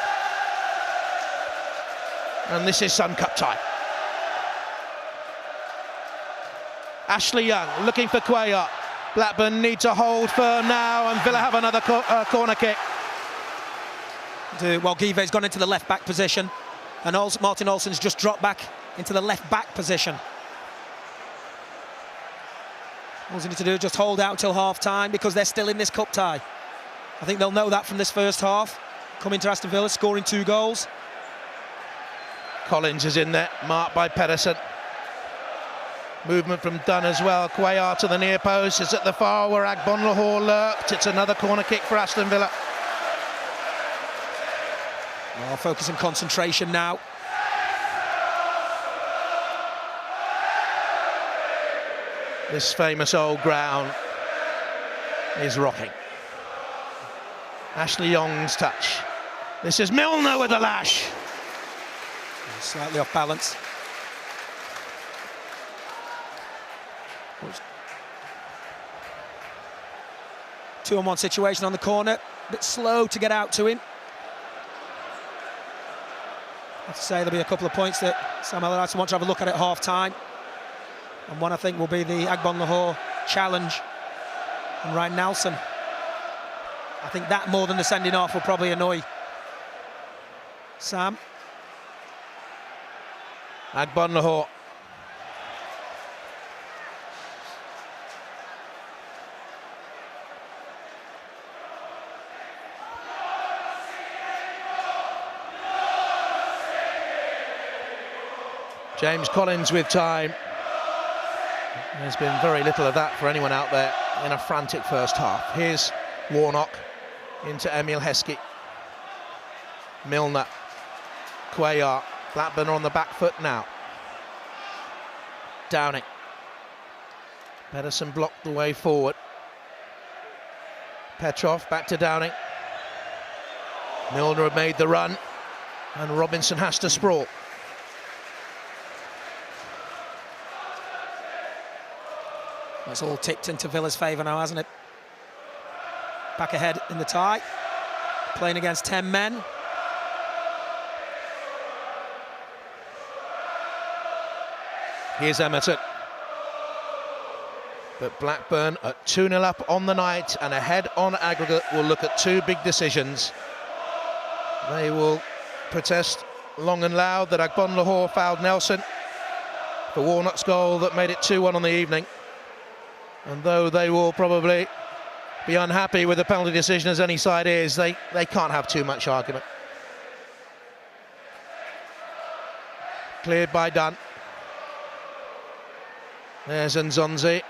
And this is Sun Cup tie. Ashley Young looking for Cuellar. Blackburn need to hold firm now, and Villa have another corner kick. Well, Give's gone into the left-back position, and Martin Olsen's just dropped back into the left-back position. All they need to do is just hold out till half-time, because they're still in this cup tie. I think they'll know that from this first half. Coming to Aston Villa, scoring 2 goals. Collins is in there, marked by Pedersen. Movement from Dunn as well. Cuellar to the near post. It's at the far where Agbonlahor lurked. It's another corner kick for Aston Villa. Well, focus and concentration now. This famous old ground is rocking. Ashley Young's touch. This is Milner with a lash. Slightly off balance. Two-on-one situation on the corner. A bit slow to get out to him. I have to say there'll be a couple of points that Sam Allardyce want to have a look at half-time. And one I think will be the Agbonlahor challenge and Ryan Nelson. I think that more than the sending off will probably annoy Sam. Agbonlahor. James Collins with time. There's been very little of that for anyone out there in a frantic first half. Here's Warnock into Emil Heskey. Milner. Cuellar. Blackburn are on the back foot now. Downing. Pedersen blocked the way forward. Petrov back to Downing. Milner had made the run and Robinson has to sprawl. It's all tipped into Villa's favour now, hasn't it? Back ahead in the tie. Playing against 10 men. Here's Emerton. But Blackburn at 2-0 up on the night and ahead on aggregate will look at two big decisions. They will protest long and loud that Agbonlahor fouled Nelson for Warnock's goal that made it 2-1 on the evening. And though they will probably be unhappy with the penalty decision as any side is, they can't have too much argument. Cleared by Dunn. There's Nzonzi.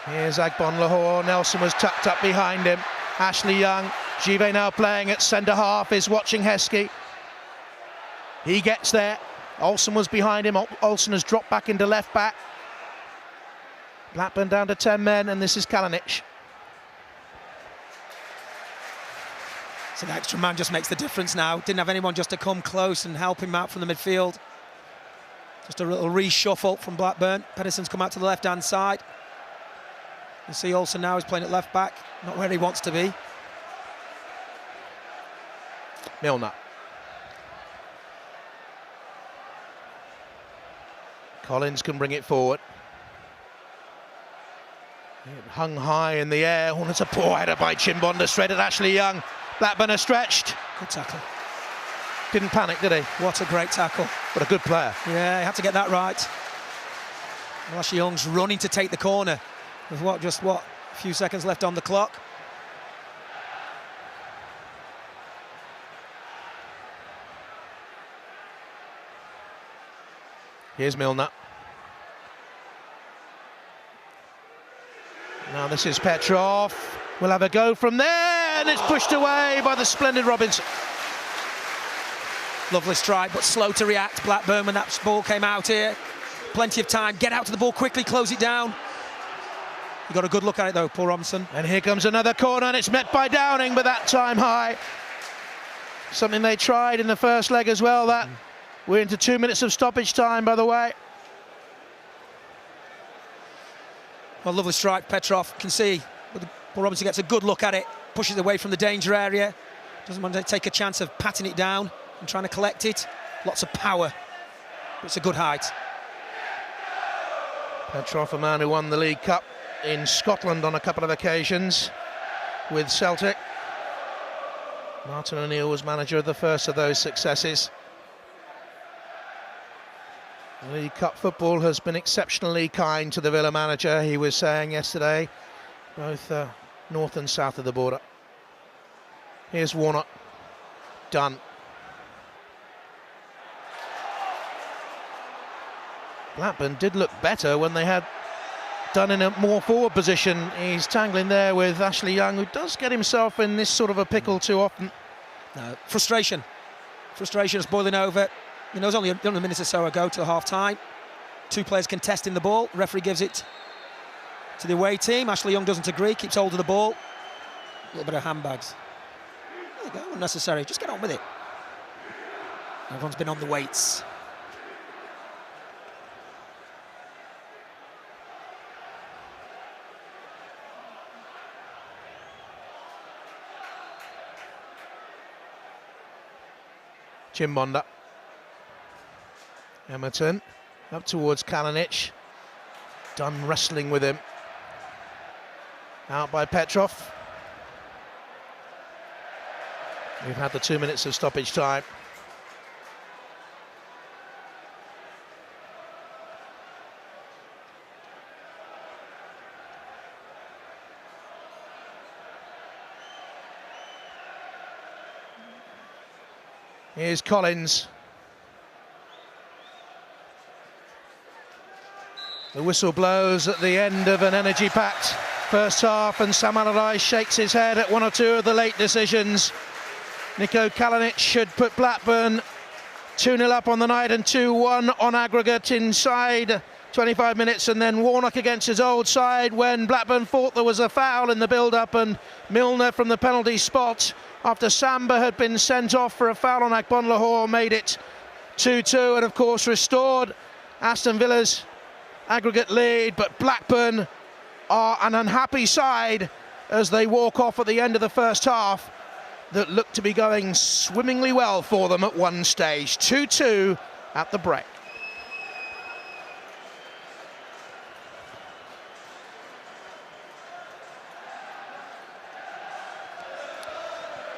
Here's Agbonlahor. Nelson was tucked up behind him. Ashley Young. Givet now playing at centre half, is watching Heskey. He gets there. Olsen was behind him. Olsen has dropped back into left back. Blackburn down to 10 men, and this is Kalinic. So the extra man just makes the difference now. Didn't have anyone just to come close and help him out from the midfield. Just a little reshuffle from Blackburn. Pedersen's come out to the left-hand side. You see Olsen now is playing at left back, not where he wants to be. Milner. Collins can bring it forward. It hung high in the air. Oh, it's a poor header by Chimbonda straight at Ashley Young. Blackburn are stretched. Good tackle. Didn't panic, did he? What a great tackle. What a good player. Yeah, he had to get that right. Well, Ashley Young's running to take the corner with a few seconds left on the clock. Here's Milner. Now this is Petrov. We'll have a go from there, and it's pushed away by the splendid Robinson. Lovely strike, but slow to react. Blackburn when that ball came out here. Plenty of time. Get out to the ball quickly, close it down. You got a good look at it though, Paul Robinson. And here comes another corner, and it's met by Downing, but that time high. Something they tried in the first leg as well. That we're into 2 minutes of stoppage time, by the way. Well, lovely strike. Petrov can see. Paul Robinson gets a good look at it, pushes away from the danger area. Doesn't want to take a chance of patting it down and trying to collect it. Lots of power, but it's a good height. Petrov, a man who won the League Cup in Scotland on a couple of occasions with Celtic. Martin O'Neill was manager of the first of those successes. League Cup football has been exceptionally kind to the Villa manager, he was saying yesterday, both north and south of the border. Here's Warnock. Dunn. Blackburn did look better when they had done in a more forward position. He's tangling there with Ashley Young, who does get himself in this sort of a pickle too often. No, frustration is boiling over. You know, it was only a minute or so ago till half-time. Two players contesting the ball. Referee gives it to the away team. Ashley Young doesn't agree, keeps hold of the ball. A little bit of handbags. There you go, unnecessary. Just get on with it. Everyone's been on the weights. Chimbonda. Emerton up towards Kalinic. Done wrestling with him. Out by Petrov. We've had the 2 minutes of stoppage time. Here's Collins. The whistle blows at the end of an energy-packed first half, and Sam Allardyce shakes his head at one or two of the late decisions. Nico Kalinic should put Blackburn 2-0 up on the night and 2-1 on aggregate inside 25 minutes, and then Warnock against his old side when Blackburn thought there was a foul in the build-up, and Milner from the penalty spot after Samba had been sent off for a foul on Agbonlahor made it 2-2, and of course restored Aston Villa's aggregate lead. But Blackburn are an unhappy side as they walk off at the end of the first half that looked to be going swimmingly well for them at one stage. 2-2 at the break.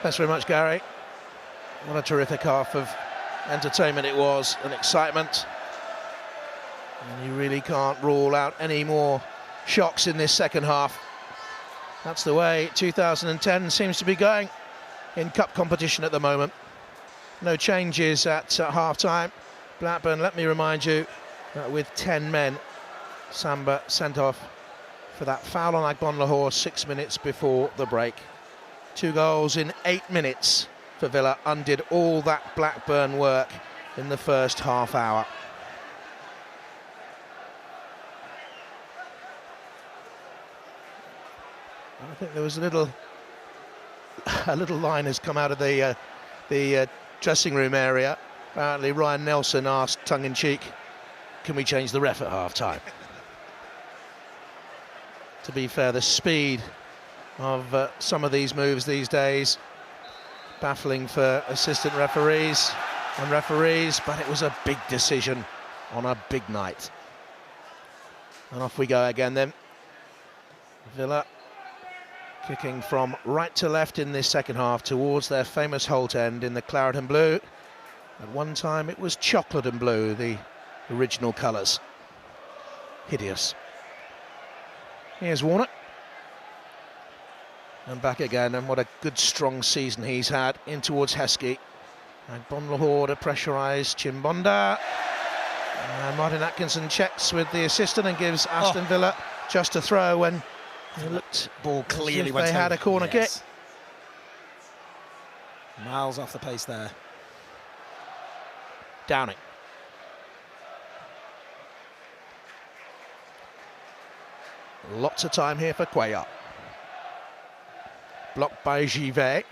Thanks very much, Gary. What a terrific half of entertainment it was, and excitement. And you really can't rule out any more shocks in this second half. That's the way 2010 seems to be going in cup competition at the moment. No changes at half-time. Blackburn, let me remind you, with 10 men, Samba sent off for that foul on Agbonlahor 6 minutes before the break. 2 goals in 8 minutes for Villa undid all that Blackburn work in the first half hour. I think there was a little line has come out of the dressing room area. Apparently Ryan Nelson asked tongue-in-cheek, can we change the ref at half-time? To be fair, the speed of some of these moves these days, baffling for assistant referees and referees, but it was a big decision on a big night. And off we go again then. Villa kicking from right to left in this second half towards their famous Holt end in the claret and blue. At one time it was chocolate and blue, the original colours. Hideous. Here's Warnock. And back again, and what a good strong season he's had in towards Heskey. And Agbonlahor to pressurise Chimbonda. And Martin Atkinson checks with the assistant and gives Aston Villa just a throw when it looked ball clearly went they had a corner kick. Miles off the pace there. Downing. Lots of time here for Cuellar. Blocked by Givet.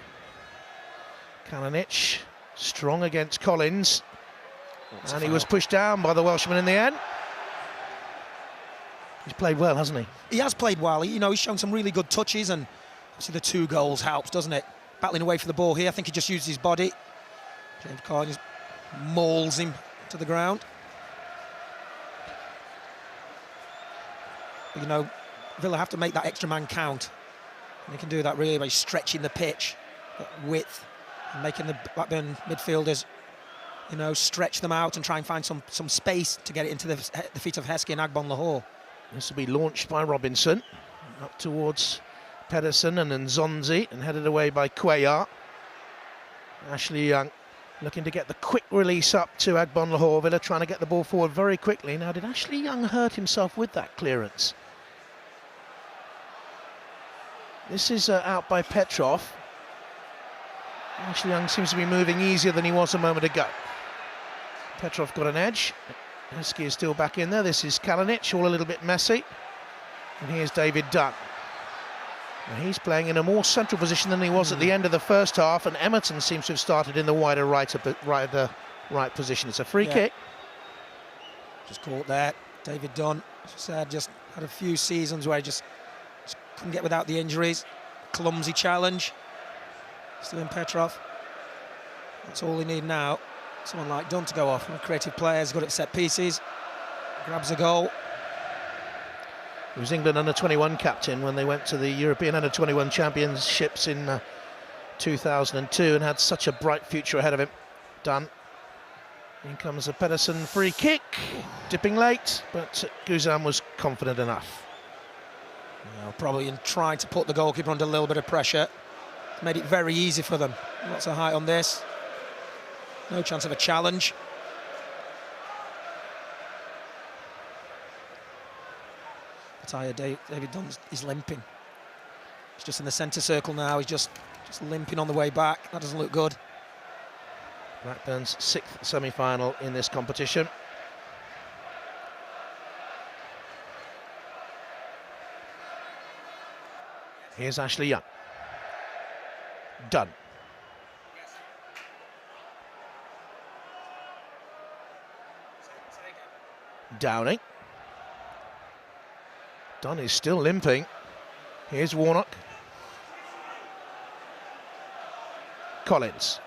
Kalinic strong against Collins. And he was pushed down by the Welshman in the end. He's played well, hasn't he? He has played well. He's shown some really good touches, and obviously the 2 goals helps, doesn't it? Battling away for the ball here. I think he just used his body. James Carr just mauls him to the ground. But, Villa have to make that extra man count. And they can do that really by stretching the pitch, width, and making the Blackburn midfielders, stretch them out and try and find some space to get it into the feet of Heskey and Agbonlahor. This will be launched by Robinson, up towards Pedersen and then Nzonzi, and headed away by Cuellar. Ashley Young looking to get the quick release up to Agbonlahor. Villa trying to get the ball forward very quickly. Now, did Ashley Young hurt himself with that clearance? This is out by Petrov. Ashley Young seems to be moving easier than he was a moment ago. Petrov got an edge. Heskey is still back in there. This is Kalinic, all a little bit messy. And here's David Dunn. Now he's playing in a more central position than he was at the end of the first half, and Emerton seems to have started in the wider right position. It's a free kick. Just caught there. David Dunn, as I said, just had a few seasons where he just couldn't get without the injuries. Clumsy challenge. Still in Petrov. That's all they need now. Someone like Dunn to go off. A creative player, good at set pieces. Grabs a goal. He was England under-21 captain when they went to the European under-21 championships in 2002 and had such a bright future ahead of him. Done. In comes a Pedersen free kick, dipping late, but Guzan was confident enough. Probably in trying to put the goalkeeper under a little bit of pressure. Made it very easy for them. Lots of height on this. No chance of a challenge. David Dunn is limping. He's just in the centre circle now. He's just limping on the way back. That doesn't look good. Blackburn's 6th semi-final in this competition. Here's Ashley Young. Dunn. Downing. Dunn is still limping. Here's Warnock. Collins.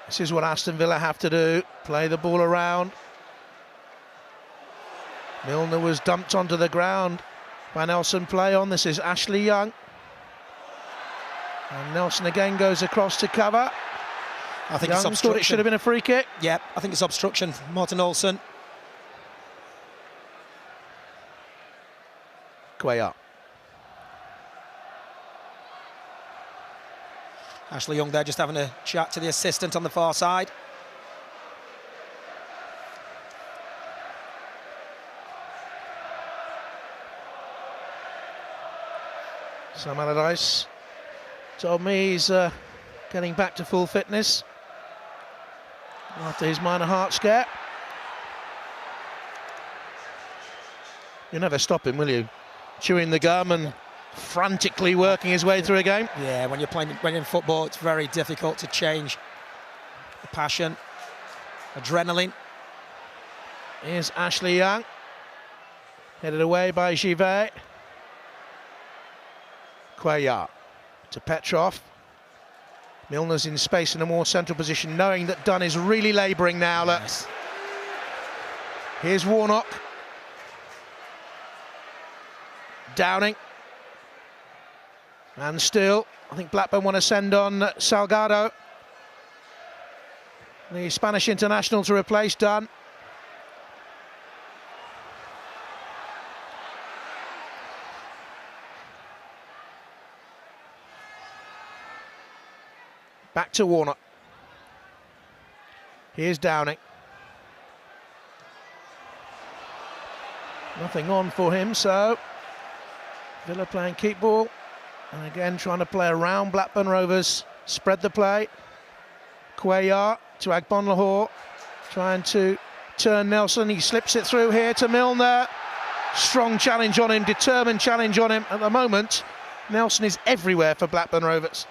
This is what Aston Villa have to do. Play the ball around. Milner was dumped onto the ground by Nelson. Play on. This is Ashley Young. And Nelson again goes across to cover. I think Young it's obstruction. Thought it should have been a free kick. Yeah, I think it's obstruction. Martin Olsen. Cuellar. Ashley Young there just having a chat to the assistant on the far side. Sam Allardyce told me he's getting back to full fitness after his minor heart scare. You'll never stop him, will you? Chewing the gum and frantically working his way through a game. Yeah, when you're in football, it's very difficult to change the passion, adrenaline. Here's Ashley Young, headed away by Givet. Cuellar to Petrov. Milner's in space in a more central position, knowing that Dunn is really labouring now. Yes. Here's Warnock. Downing. And still, I think Blackburn want to send on Salgado, the Spanish international, to replace Dunn. Back to Warnock. Here's Downing. Nothing on for him, so Villa playing keep ball. And again, trying to play around Blackburn Rovers. Spread the play. Cuellar to Agbonlahor. Trying to turn Nelson. He slips it through here to Milner. Strong challenge on him, determined challenge on him. At the moment, Nelson is everywhere for Blackburn Rovers.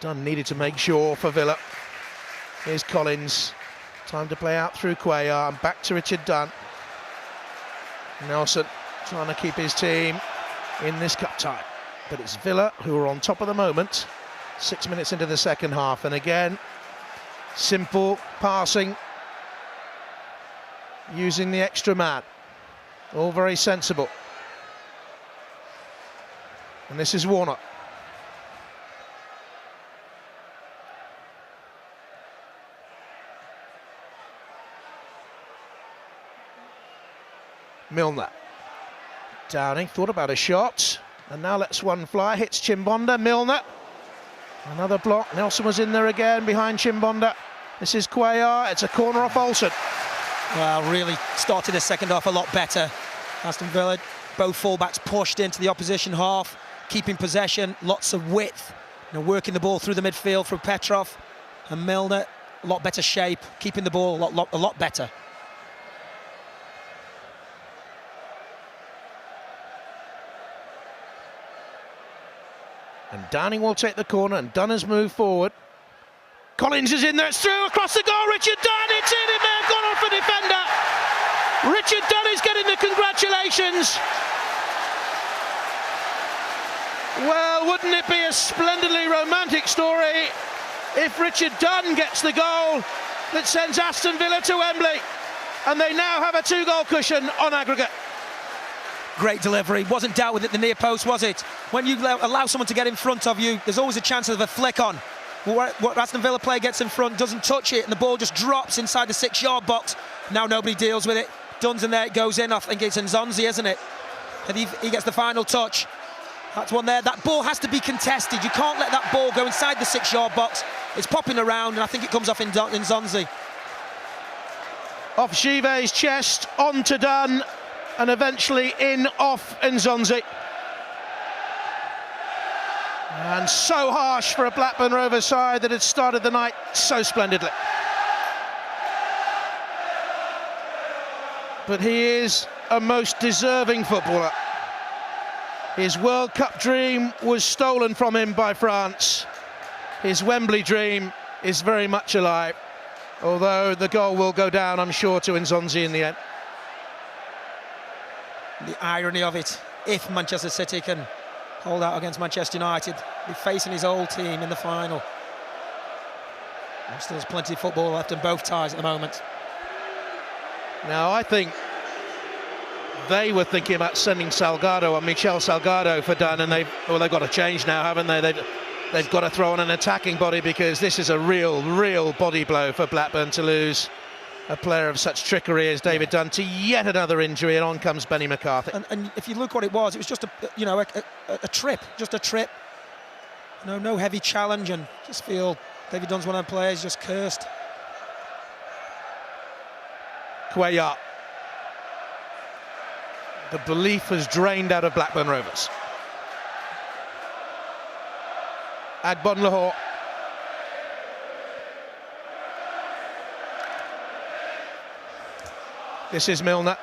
Dunn needed to make sure for Villa. Here's Collins. Time to play out through Cuellar and back to Richard Dunn. Nelson trying to keep his team in this cup tie. But it's Villa who are on top of the moment. 6 minutes into the second half. And again, simple passing. Using the extra man. All very sensible. And this is Warnock. Milner. Downing thought about a shot, and now lets one fly, hits Chimbonda. Milner Another block. Nelson was in there again behind Chimbonda. This is Cuellar. It's a corner off Olsen. Well, really started the second half a lot better. Aston Villa, both fullbacks pushed into the opposition half, keeping possession, lots of width, working the ball through the midfield from Petrov and Milner. A lot better shape, keeping the ball a lot better. And Downing will take the corner, and Dunn has moved forward. Collins is in there, it's through across the goal. Richard Dunn, it's in, it may have gone off the defender. Richard Dunn is getting the congratulations. Well, wouldn't it be a splendidly romantic story if Richard Dunn gets the goal that sends Aston Villa to Wembley, and they now have a 2-goal cushion on aggregate. Great delivery, wasn't dealt with at the near post, was it? When you allow someone to get in front of you, there's always a chance of a flick on. What Aston Villa player gets in front, doesn't touch it, and the ball just drops inside the 6-yard box. Now nobody deals with it. Dunn's in there, it goes in. I think it's Nzonzi, isn't it? And he gets the final touch. That's one there. That ball has to be contested. You can't let that ball go inside the 6-yard box. It's popping around, and I think it comes off in Nzonzi. Off Givet's chest, on to Dunn, and eventually in off Nzonzi. And so harsh for a Blackburn Rovers side that had started the night so splendidly. But he is a most deserving footballer. His World Cup dream was stolen from him by France. His Wembley dream is very much alive, although the goal will go down, I'm sure, to Nzonzi in the end. The irony of it, if Manchester City can hold out against Manchester United, be facing his old team in the final. There's still plenty of football left in both ties at the moment. Now, I think they were thinking about sending Salgado and Michel Salgado for Dunn, and they've got to change now, haven't they? They've got to throw on an attacking body, because this is a real body blow for Blackburn to lose a player of such trickery as David Dunn to yet another injury, and on comes Benny McCarthy. And if you look what it was just a trip, no heavy challenge, and just feel David Dunn's one of the players just cursed. Cuellar. The belief has drained out of Blackburn Rovers. Agbonlahor. This is Milner.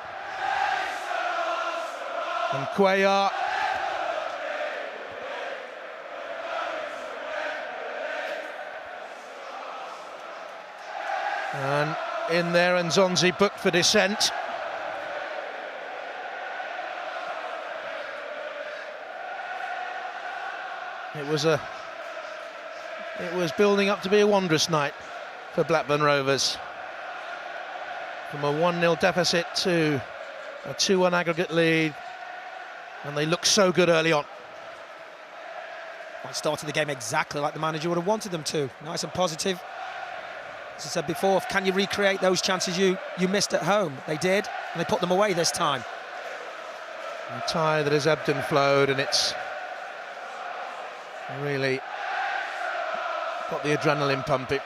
And Cuellar. And in there, Nzonzi booked for dissent. It was building up to be a wondrous night for Blackburn Rovers. From a 1-0 deficit to a 2-1 aggregate lead, and they looked so good early on. Well, started the game exactly like the manager would have wanted them to. Nice and positive. As I said before, can you recreate those chances you missed at home? They did, and they put them away this time. A tie that has ebbed and flowed, and it's really got the adrenaline pumping.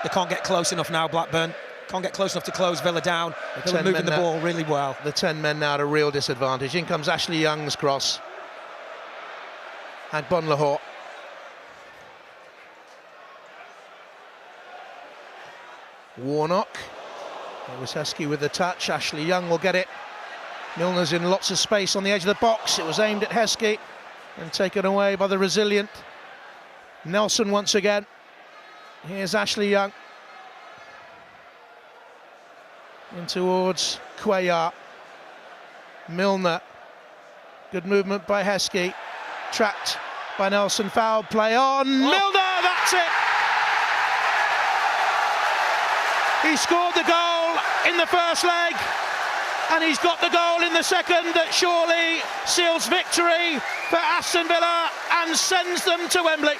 They can't get close enough now, Blackburn. Can't get close enough to close Villa down. Villa moving the ball really well. The 10 men now at a real disadvantage. In comes Ashley Young's cross. Agbonlahor. Warnock. It was Heskey with the touch. Ashley Young will get it. Milner's in lots of space on the edge of the box. It was aimed at Heskey and taken away by the resilient Nelson once again. Here's Ashley Young. In towards Cuellar. Milner. Good movement by Heskey. Trapped by Nelson. Foul play on. Milner, that's it! He scored the goal in the first leg, and he's got the goal in the second that surely seals victory for Aston Villa and sends them to Wembley.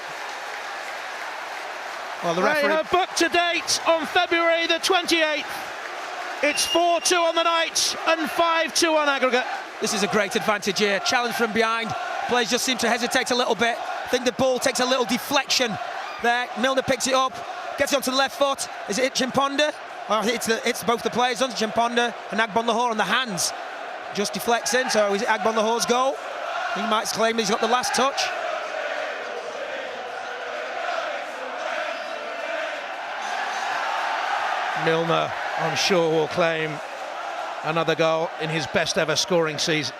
Well, the referee... They have booked to date on February the 28th. It's 4-2 on the night and 5-2 on aggregate. This is a great advantage here. Challenge from behind. Players just seem to hesitate a little bit. think the ball takes a little deflection there. Milner picks it up, gets it onto the left foot. Is it Chimponda? Oh, it's both the players, onto Chimponda and Agbonlahor on the hands. Just deflects in, so is it Agbonlahor's goal? He might claim he's got the last touch. Milner, I'm sure, will claim another goal in his best ever scoring season.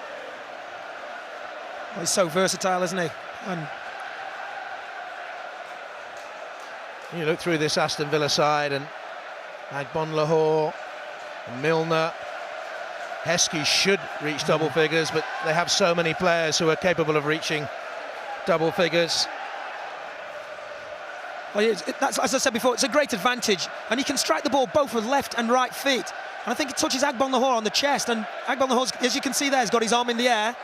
Well, he's so versatile, isn't he? And you look through this Aston Villa side, and Agbonlahor, Milner, Heskey should reach double figures, but they have so many players who are capable of reaching double figures. Well, that's, as I said before, it's a great advantage, and he can strike the ball both with left and right feet. And I think it touches Agbonlahor on the chest, and Agbonlahor, as you can see there, has got his arm in the air,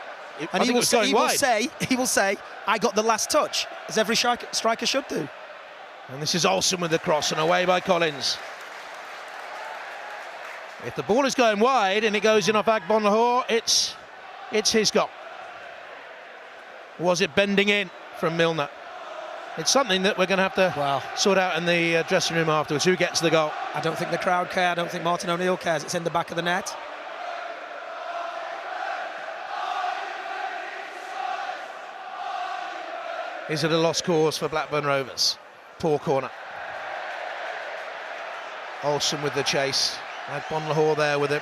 and he will say, "I got the last touch," as every striker should do. And this is Olsen with the cross, and away by Collins. If the ball is going wide and it goes in off Agbonlahor, it's his goal. Was it bending in from Milner? It's something that we're going to have to sort out in the dressing room afterwards. Who gets the goal? I don't think the crowd care. I don't think Martin O'Neill cares. It's in the back of the net. Is it a lost cause for Blackburn Rovers? Poor corner. Olsen with the chase. Agbonlahor there with it.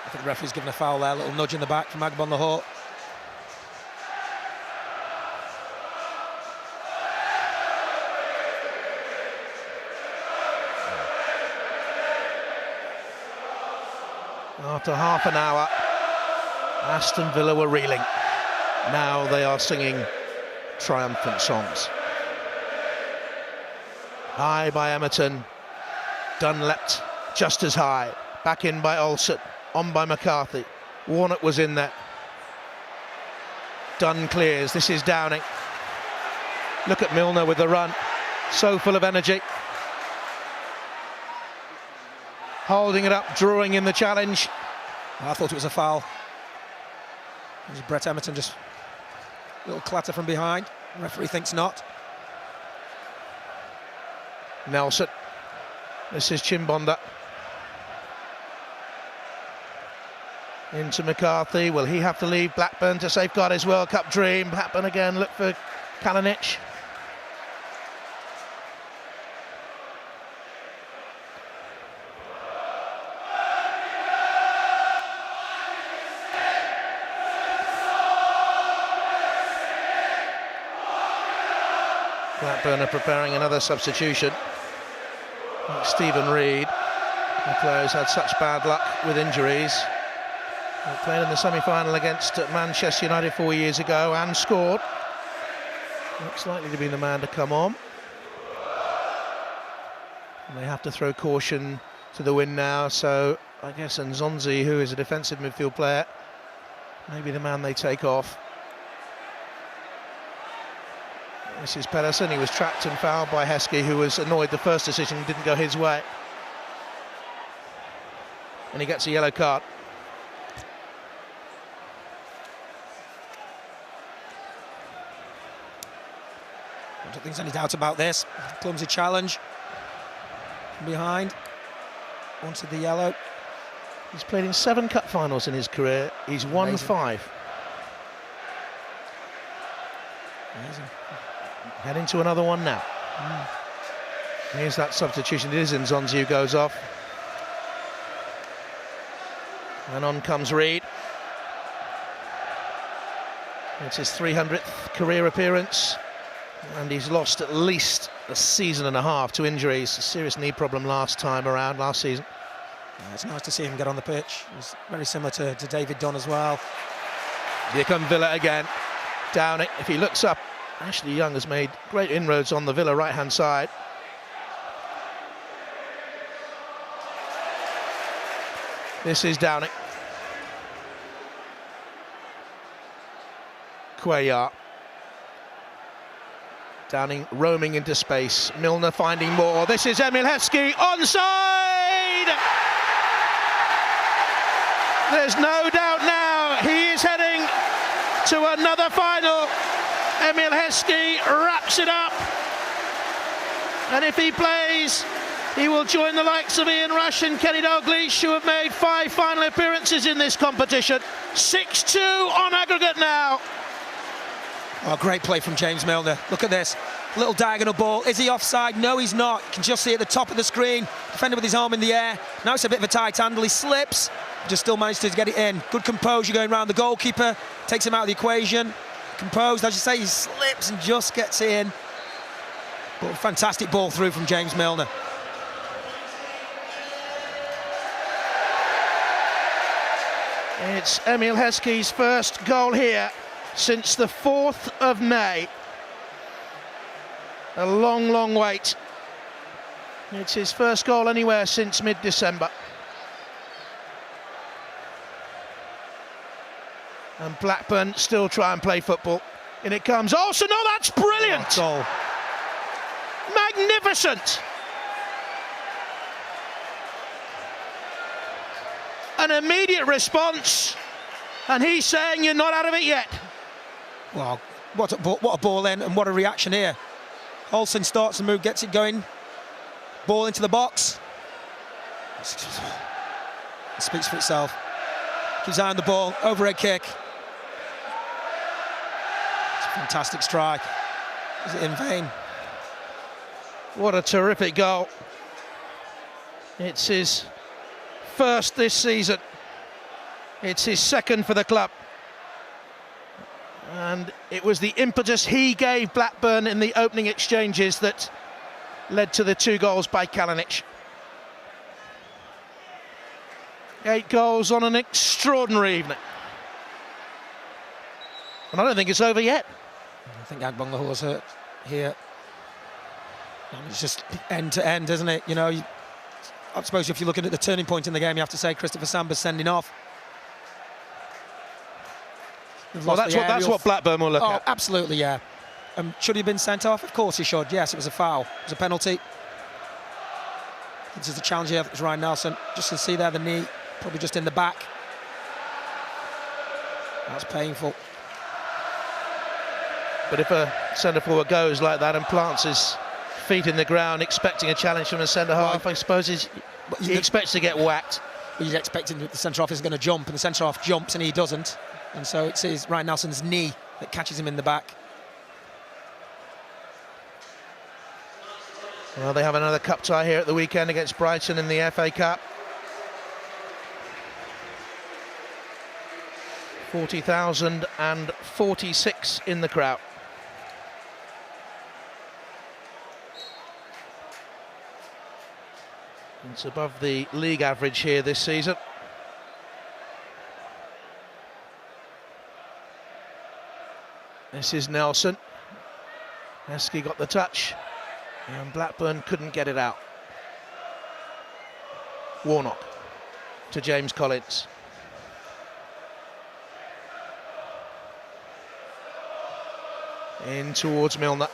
I think the referee's given a foul there. A little nudge in the back from Agbonlahor. After half an hour, Aston Villa were reeling. Now they are singing triumphant songs. High by Emerton. Dunn leapt just as high. Back in by Olsen. On by McCarthy. Warnock was in there. Dunn clears. This is Downing. Look at Milner with the run. So full of energy. Holding it up, drawing in the challenge. I thought it was a foul. It was Brett Emerton, just a little clatter from behind. The referee thinks not. Nelson. This is Chimbonda. Into McCarthy. Will he have to leave Blackburn to safeguard his World Cup dream? Blackburn again, look for Kalinic. Blackburn are preparing another substitution. Like Stephen Reid, the player who's had such bad luck with injuries. He played in the semi-final against Manchester United 4 years ago and scored. Looks likely to be the man to come on. And they have to throw caution to the wind now, so I guess Nzonzi, who is a defensive midfield player, maybe the man they take off. This is Pedersen. He was trapped and fouled by Heskey, who was annoyed the first decision didn't go his way. And he gets a yellow card. I don't think there's any doubt about this. Clumsy challenge. From behind. Onto the yellow. He's played in 7 cup finals in his career. He's won 5. Amazing. Heading to another one now. Here's that substitution. It is Nzonzi who goes off. And on comes Reid. It's his 300th career appearance. And he's lost at least a season and a half to injuries. A serious knee problem last season. Yeah, it's nice to see him get on the pitch. It was very similar to David Dunn as well. Here come Villa again. Downing, if he looks up, Ashley Young has made great inroads on the Villa right-hand side. This is Downing. Cuellar. Downing roaming into space. Milner finding more. This is Emil Heskey, onside! There's no doubt now, he is heading to another final. Emil Heskey wraps it up. And if he plays, he will join the likes of Ian Rush and Kenny Dalglish, who have made 5 final appearances in this competition. 6-2 on aggregate now. Oh, great play from James Milner. Look at this. Little diagonal ball. Is he offside? No, he's not. You can just see at the top of the screen. Defender with his arm in the air. Now it's a bit of a tight handle. He slips. Just still managed to get it in. Good composure going around the goalkeeper. Takes him out of the equation. Composed, as you say, he slips and just gets it in. But a fantastic ball through from James Milner. It's Emil Heskey's first goal here since the 4th of May. A long, long wait. It's his first goal anywhere since mid-December. And Blackburn still try and play football. In it comes. Oh, so no, that's brilliant! Goal. Magnificent! An immediate response, and he's saying you're not out of it yet. Wow, what a ball in, and what a reaction here. Olsen starts the move, gets it going. Ball into the box. It speaks for itself. Keeps eye on the ball, overhead kick. It's a fantastic strike. Is it in vain? What a terrific goal. It's his first this season. It's his second for the club. And it was the impetus he gave Blackburn in the opening exchanges that led to the 2 goals by Kalinic. 8 goals on an extraordinary evening. And I don't think it's over yet. I think Agbonlaho's hurt here. It's just end to end, isn't it? You know, I suppose if you're looking at the turning point in the game, you have to say Christopher Samber's sending off. Well, that's what Blackburn will look at. Oh, absolutely, yeah. Should he have been sent off? Of course he should. Yes, it was a foul. It was a penalty. This is the challenge here. It was Ryan Nelson. Just to see there the knee, probably just in the back. That's painful. But if a centre forward goes like that and plants his feet in the ground, expecting a challenge from a centre half, I suppose he expects to get whacked. Well, you're expecting that the centre half is going to jump, and the centre half jumps and he doesn't. And so it's Ryan Nelson's knee that catches him in the back. Well, they have another cup tie here at the weekend against Brighton in the FA Cup. 40,046 in the crowd. It's above the league average here this season. This is Nelson. Heskey got the touch, and Blackburn couldn't get it out. Warnock to James Collins. In towards Milner.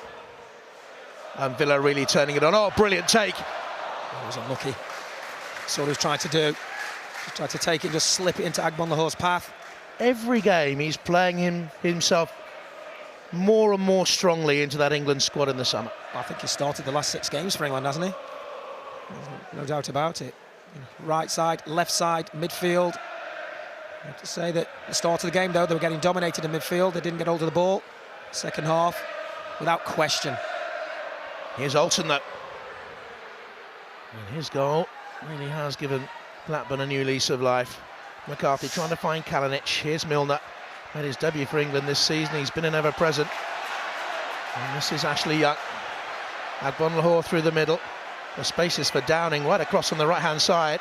And Villa really turning it on. Oh, brilliant take. He was unlucky. That's what he was trying to do. He tried to take it, just slip it into Agbonlaho's path. Every game he's playing himself more and more strongly into that England squad in the summer. I think he started the last 6 games for England, hasn't he? No doubt about it. Right side, left side, midfield. I have to say that at the start of the game, though, they were getting dominated in midfield. They didn't get hold of the ball. Second half, without question. Here's Olsen, though. And his goal really has given Blackburn a new lease of life. McCarthy trying to find Kalinic. Here's Milner. Made his debut for England this season. He's been an ever-present. And this is Ashley Young. Agbonlahor through the middle. The spaces for Downing right across on the right-hand side.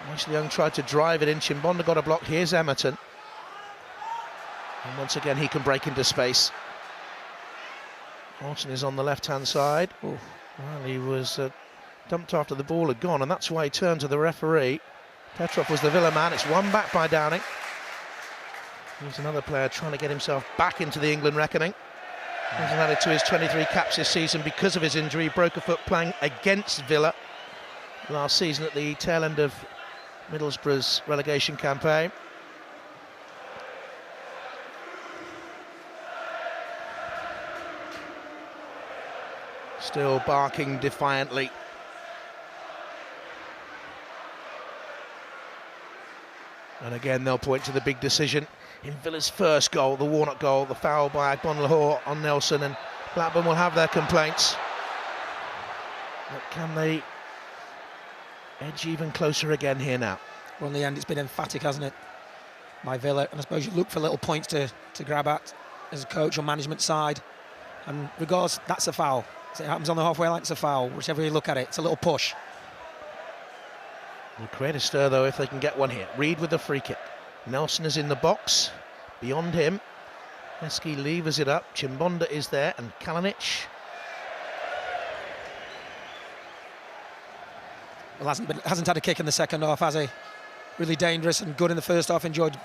Ashley Young tried to drive it in. Chimbonda got a block. Here's Emerton. And once again, he can break into space. Olsen is on the left-hand side. Ooh. Well, he was dumped after the ball had gone, and that's why he turned to the referee. Petrov was the Villa man. It's one back by Downing. He's another player trying to get himself back into the England reckoning. He's added to his 23 caps this season because of his injury. He broke a foot playing against Villa last season at the tail end of Middlesbrough's relegation campaign. Still barking defiantly. And again, they'll point to the big decision in Villa's first goal, the Warnock goal, the foul by Agbonlahor on Nelson, and Blackburn will have their complaints. But can they edge even closer again here now? Well, in the end, it's been emphatic, hasn't it, by Villa? And I suppose you look for little points to grab at as a coach or management side. And regardless, that's a foul. So it happens on the halfway line, it's a foul. Whichever you look at it, it's a little push. Will create a stir, though, if they can get one here. Reed with the free kick. Nelson is in the box. Beyond him, Heskey levers it up. Chimbonda is there, and Kalinic. Well, hasn't had a kick in the second half, has he? Really dangerous and good in the first half. Enjoyed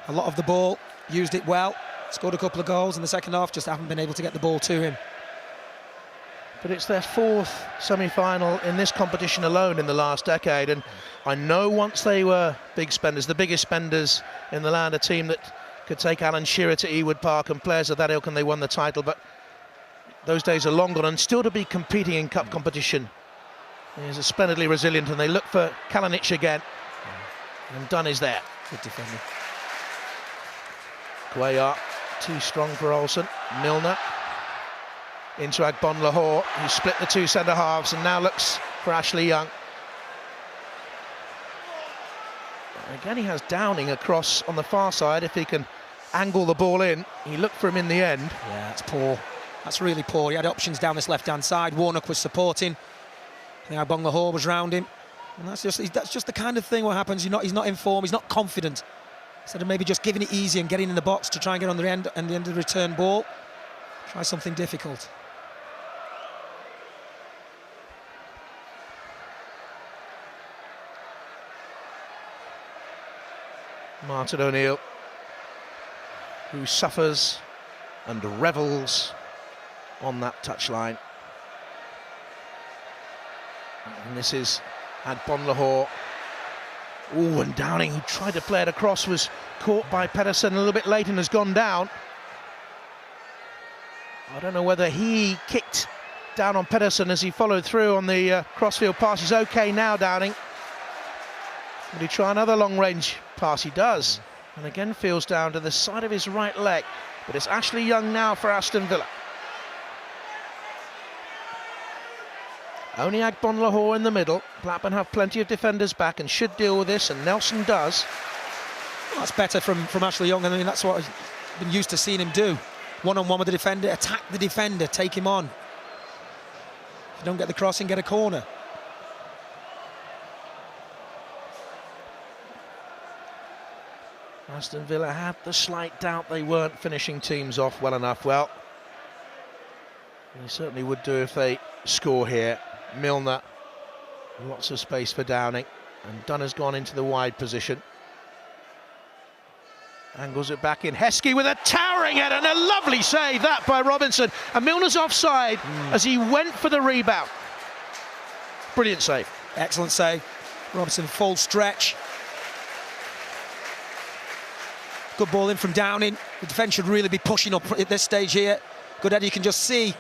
a lot of the ball, used it well, scored a couple of goals in the second half. Just haven't been able to get the ball to him. But it's their fourth semi-final in this competition alone in the last decade, and I know once they were big spenders, the biggest spenders in the land, a team that could take Alan Shearer to Ewood Park and players of that ilk, and they won the title, but those days are long gone, and still to be competing in cup competition is splendidly resilient, and they look for Kalinic again, and Dunn is there. Good defender. Cuellar, too strong for Olsen. Milner into Agbonlahor, who split the two centre-halves and now looks for Ashley Young. Again, he has Downing across on the far side. If he can angle the ball in, he looked for him in the end. Yeah, that's poor. That's really poor. He had options down this left-hand side. Warnock was supporting. I think Agbonlahor was round him. And that's just the kind of thing what happens. He's not in form, he's not confident. Instead of maybe just giving it easy and getting in the box to try and get on the end of the return ball, try something difficult. Martin O'Neill, who suffers and revels on that touchline. And this is Agbonlahor. Oh, and Downing, who tried to play it across, was caught by Pedersen a little bit late and has gone down. I don't know whether he kicked down on Pedersen as he followed through on the crossfield pass. He's okay now, Downing. Will he try another long-range pass? He does. And again feels down to the side of his right leg. But it's Ashley Young now for Aston Villa. Only Agbonlahor in the middle. Blackburn have plenty of defenders back and should deal with this, and Nelson does. Well, that's better from Ashley Young. I mean, that's what I've been used to seeing him do. One-on-one with the defender, attack the defender, take him on. If you don't get the crossing, get a corner. Aston Villa had the slight doubt they weren't finishing teams off well enough. Well, they certainly would do if they score here. Milner, lots of space for Downing, and Dunn has gone into the wide position. Angles it back in. Heskey with a towering header and a lovely save that by Robinson. And Milner's offside as he went for the rebound. Brilliant save. Excellent save. Robinson full stretch. Good ball in from Downing. The defence should really be pushing up at this stage here. Good header, you can just see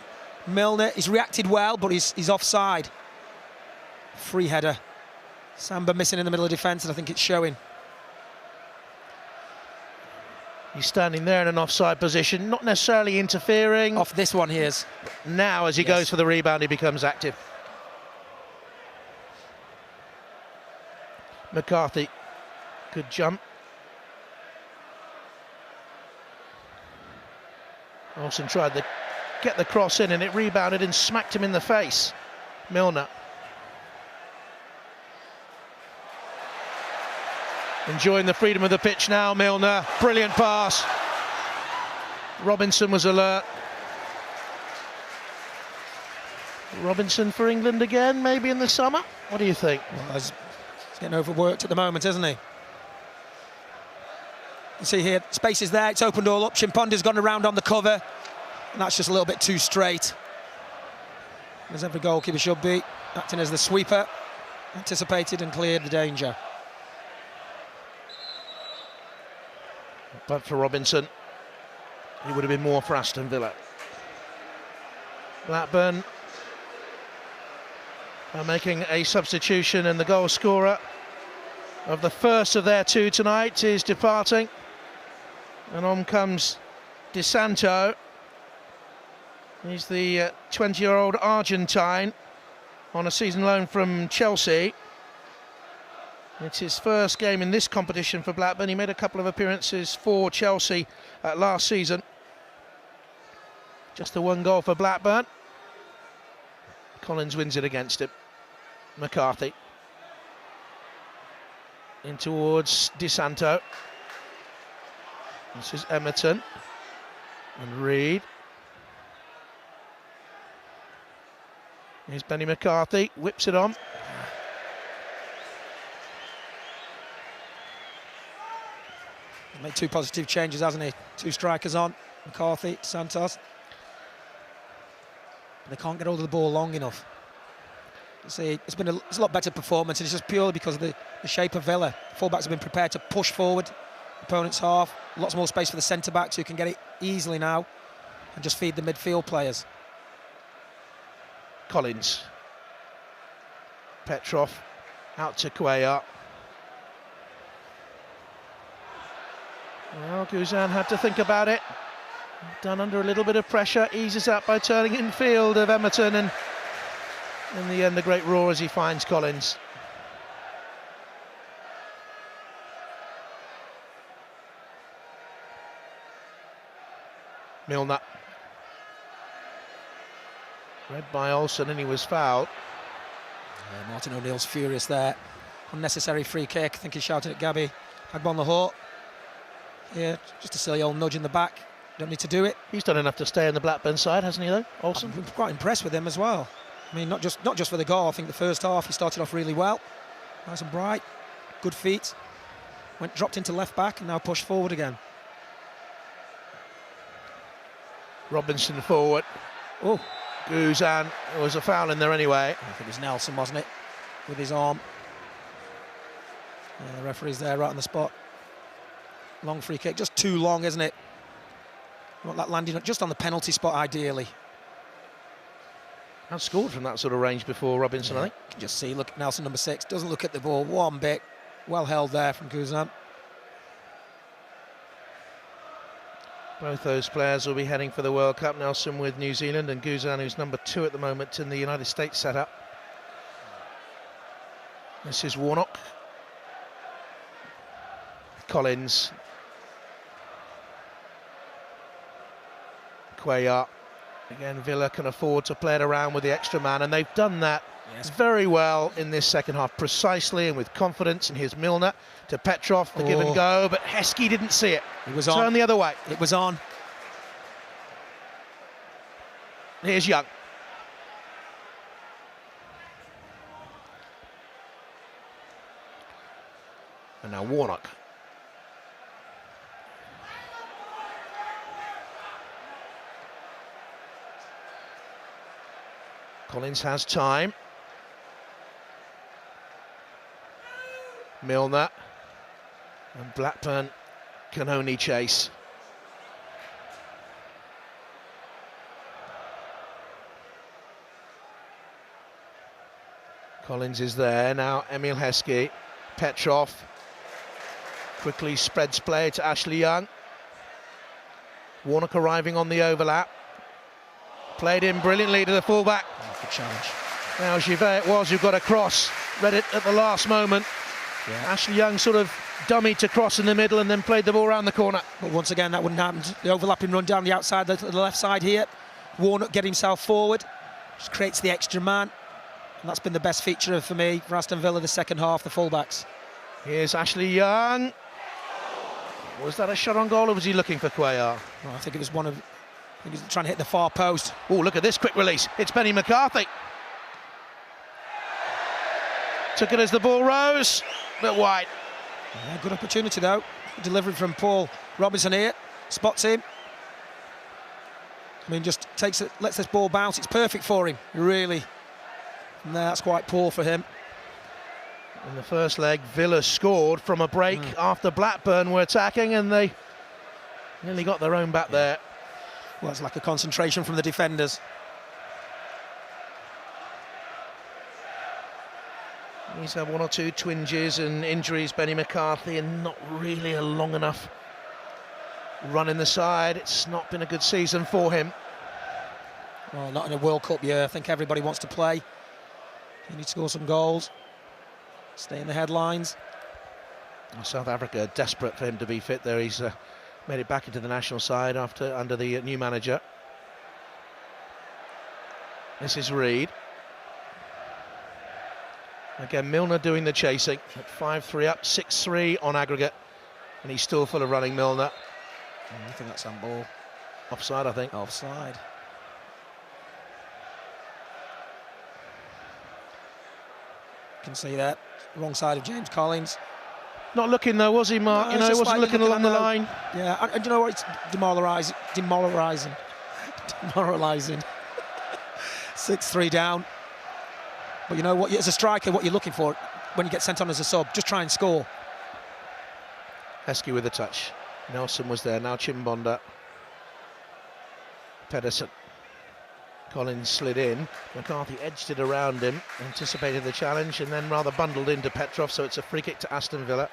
Milner. He's reacted well, but he's offside. Free header. Samba missing in the middle of defence, and I think it's showing. He's standing there in an offside position, not necessarily interfering. Off this one, he is. Now, as he goes for the rebound, he becomes active. McCarthy could jump. Olsen tried to get the cross in, and it rebounded and smacked him in the face. Milner. Enjoying the freedom of the pitch now, Milner. Brilliant pass. Robinson was alert. Robinson for England again, maybe in the summer? What do you think? Well, he's getting overworked at the moment, isn't he? You see here, space is there, it's opened all up. Chimponda's gone around on the cover, and that's just a little bit too straight. As every goalkeeper should be, acting as the sweeper, anticipated and cleared the danger. But for Robinson, it would have been more for Aston Villa. Blackburn making a substitution, and the goal scorer of the first of their two tonight is departing. And on comes Di Santo. He's the 20-year-old Argentine on a season loan from Chelsea. It's his first game in this competition for Blackburn. He made a couple of appearances for Chelsea last season. Just the one goal for Blackburn. Collins wins it against him. McCarthy. In towards Di Santo. This is Emerton. And Reed. Here's Benny McCarthy. Whips it on. He's made two positive changes, hasn't he? Two strikers on. McCarthy, Santos. They can't get hold of the ball long enough. See, it's a lot better performance, and it's just purely because of the shape of Villa. Fullbacks have been prepared to push forward opponent's half. Lots more space for the centre-backs who can get it easily now and just feed the midfield players. Collins. Petrov out to Cuellar. Well, Guzan had to think about it. Done under a little bit of pressure, eases up by turning in field of Emerton, and in the end, the great roar as he finds Collins. Milner. Read by Olsen, and he was fouled. Yeah, Martin O'Neill's furious there. Unnecessary free kick. I think he shouted at Gabby Agbonlahor. Yeah, just a silly old nudge in the back. Don't need to do it. He's done enough to stay on the Blackburn side, hasn't he, though, Olsen? I'm quite impressed with him as well. I mean, not just for the goal. I think the first half he started off really well. Nice and bright. Good feet. Dropped into left back and now pushed forward again. Robinson forward. Oh. Guzan. There was a foul in there anyway. I think it was Nelson, wasn't it? With his arm. Yeah, the referee's there right on the spot. Long free kick. Just too long, isn't it? You want that landing just on the penalty spot, ideally. Has scored from that sort of range before, Robinson, I think. You can just see, look, Nelson, number 6, doesn't look at the ball one bit. Well held there from Guzan. Both those players will be heading for the World Cup. Nelson with New Zealand, and Guzan, who's number 2 at the moment in the United States setup. This is Warnock. Collins. Cuellar. Again, Villa can afford to play it around with the extra man, and they've done that very well in this second half, precisely and with confidence. And here's Milner to Petrov, the give and go, but Heskey didn't see it. It was on. Turned the other way. It was on. Here's Young. And now Warnock. Collins has time. Milner. And Blackburn can only chase. Collins is there. Now Emil Heskey. Petrov. Quickly spreads play to Ashley Young. Warnock arriving on the overlap. Played in brilliantly to the fullback. Good challenge. Now Givet it was who got a cross. Read it at the last moment. Yeah. Ashley Young sort of dummied to cross in the middle and then played the ball around the corner. But once again, that wouldn't happen. The overlapping run down the outside, the left side here. Warnock get himself forward. Just creates the extra man. And that's been the best feature for me, for Aston Villa, the second half, the fullbacks. Here's Ashley Young. Was that a shot on goal, or was he looking for Cuellar? Well, I think it was one of... I think he's trying to hit the far post. Oh, look at this quick release. It's Benny McCarthy. Took it as the ball rose, but wide. Yeah, good opportunity, though. Delivery from Paul Robinson here. Spots him. I mean, just takes it, lets this ball bounce. It's perfect for him, really. And that's quite poor for him. In the first leg, Villa scored from a break after Blackburn were attacking, and they nearly got their own back there. Well, it's like a concentration from the defenders. He's had one or two twinges and injuries, Benny McCarthy, and not really a long enough run in the side. It's not been a good season for him. Well, not in a World Cup year. I think everybody wants to play. You need to score some goals, stay in the headlines. South Africa are desperate for him to be fit there. He's made it back into the national side under the new manager. This is Reid. Again, Milner doing the chasing at 5-3 up, 6-3 on aggregate, and he's still full of running, Milner. I think that's handball. Offside, I think. Offside. You can see that. Wrong side of James Collins. Not looking though, was he, Mark? No, you know, he wasn't looking along the line. Yeah, and you know what? It's demoralising. 6-3 down. But you know what? As a striker, what you're looking for when you get sent on as a sub, just try and score. Heskey with a touch. Nelson was there, now Chimbonda. Pedersen. Collins slid in. McCarthy edged it around him, anticipated the challenge, and then rather bundled into Petrov, so it's a free kick to Aston Villa.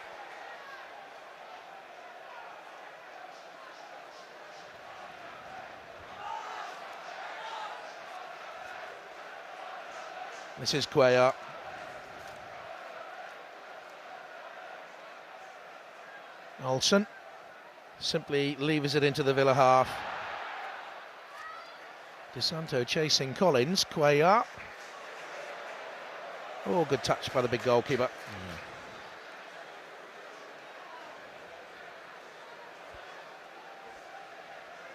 This is Cuellar. Olsen simply levers it into the Villa half. De Santo chasing Collins. Cuellar. Oh, good touch by the big goalkeeper.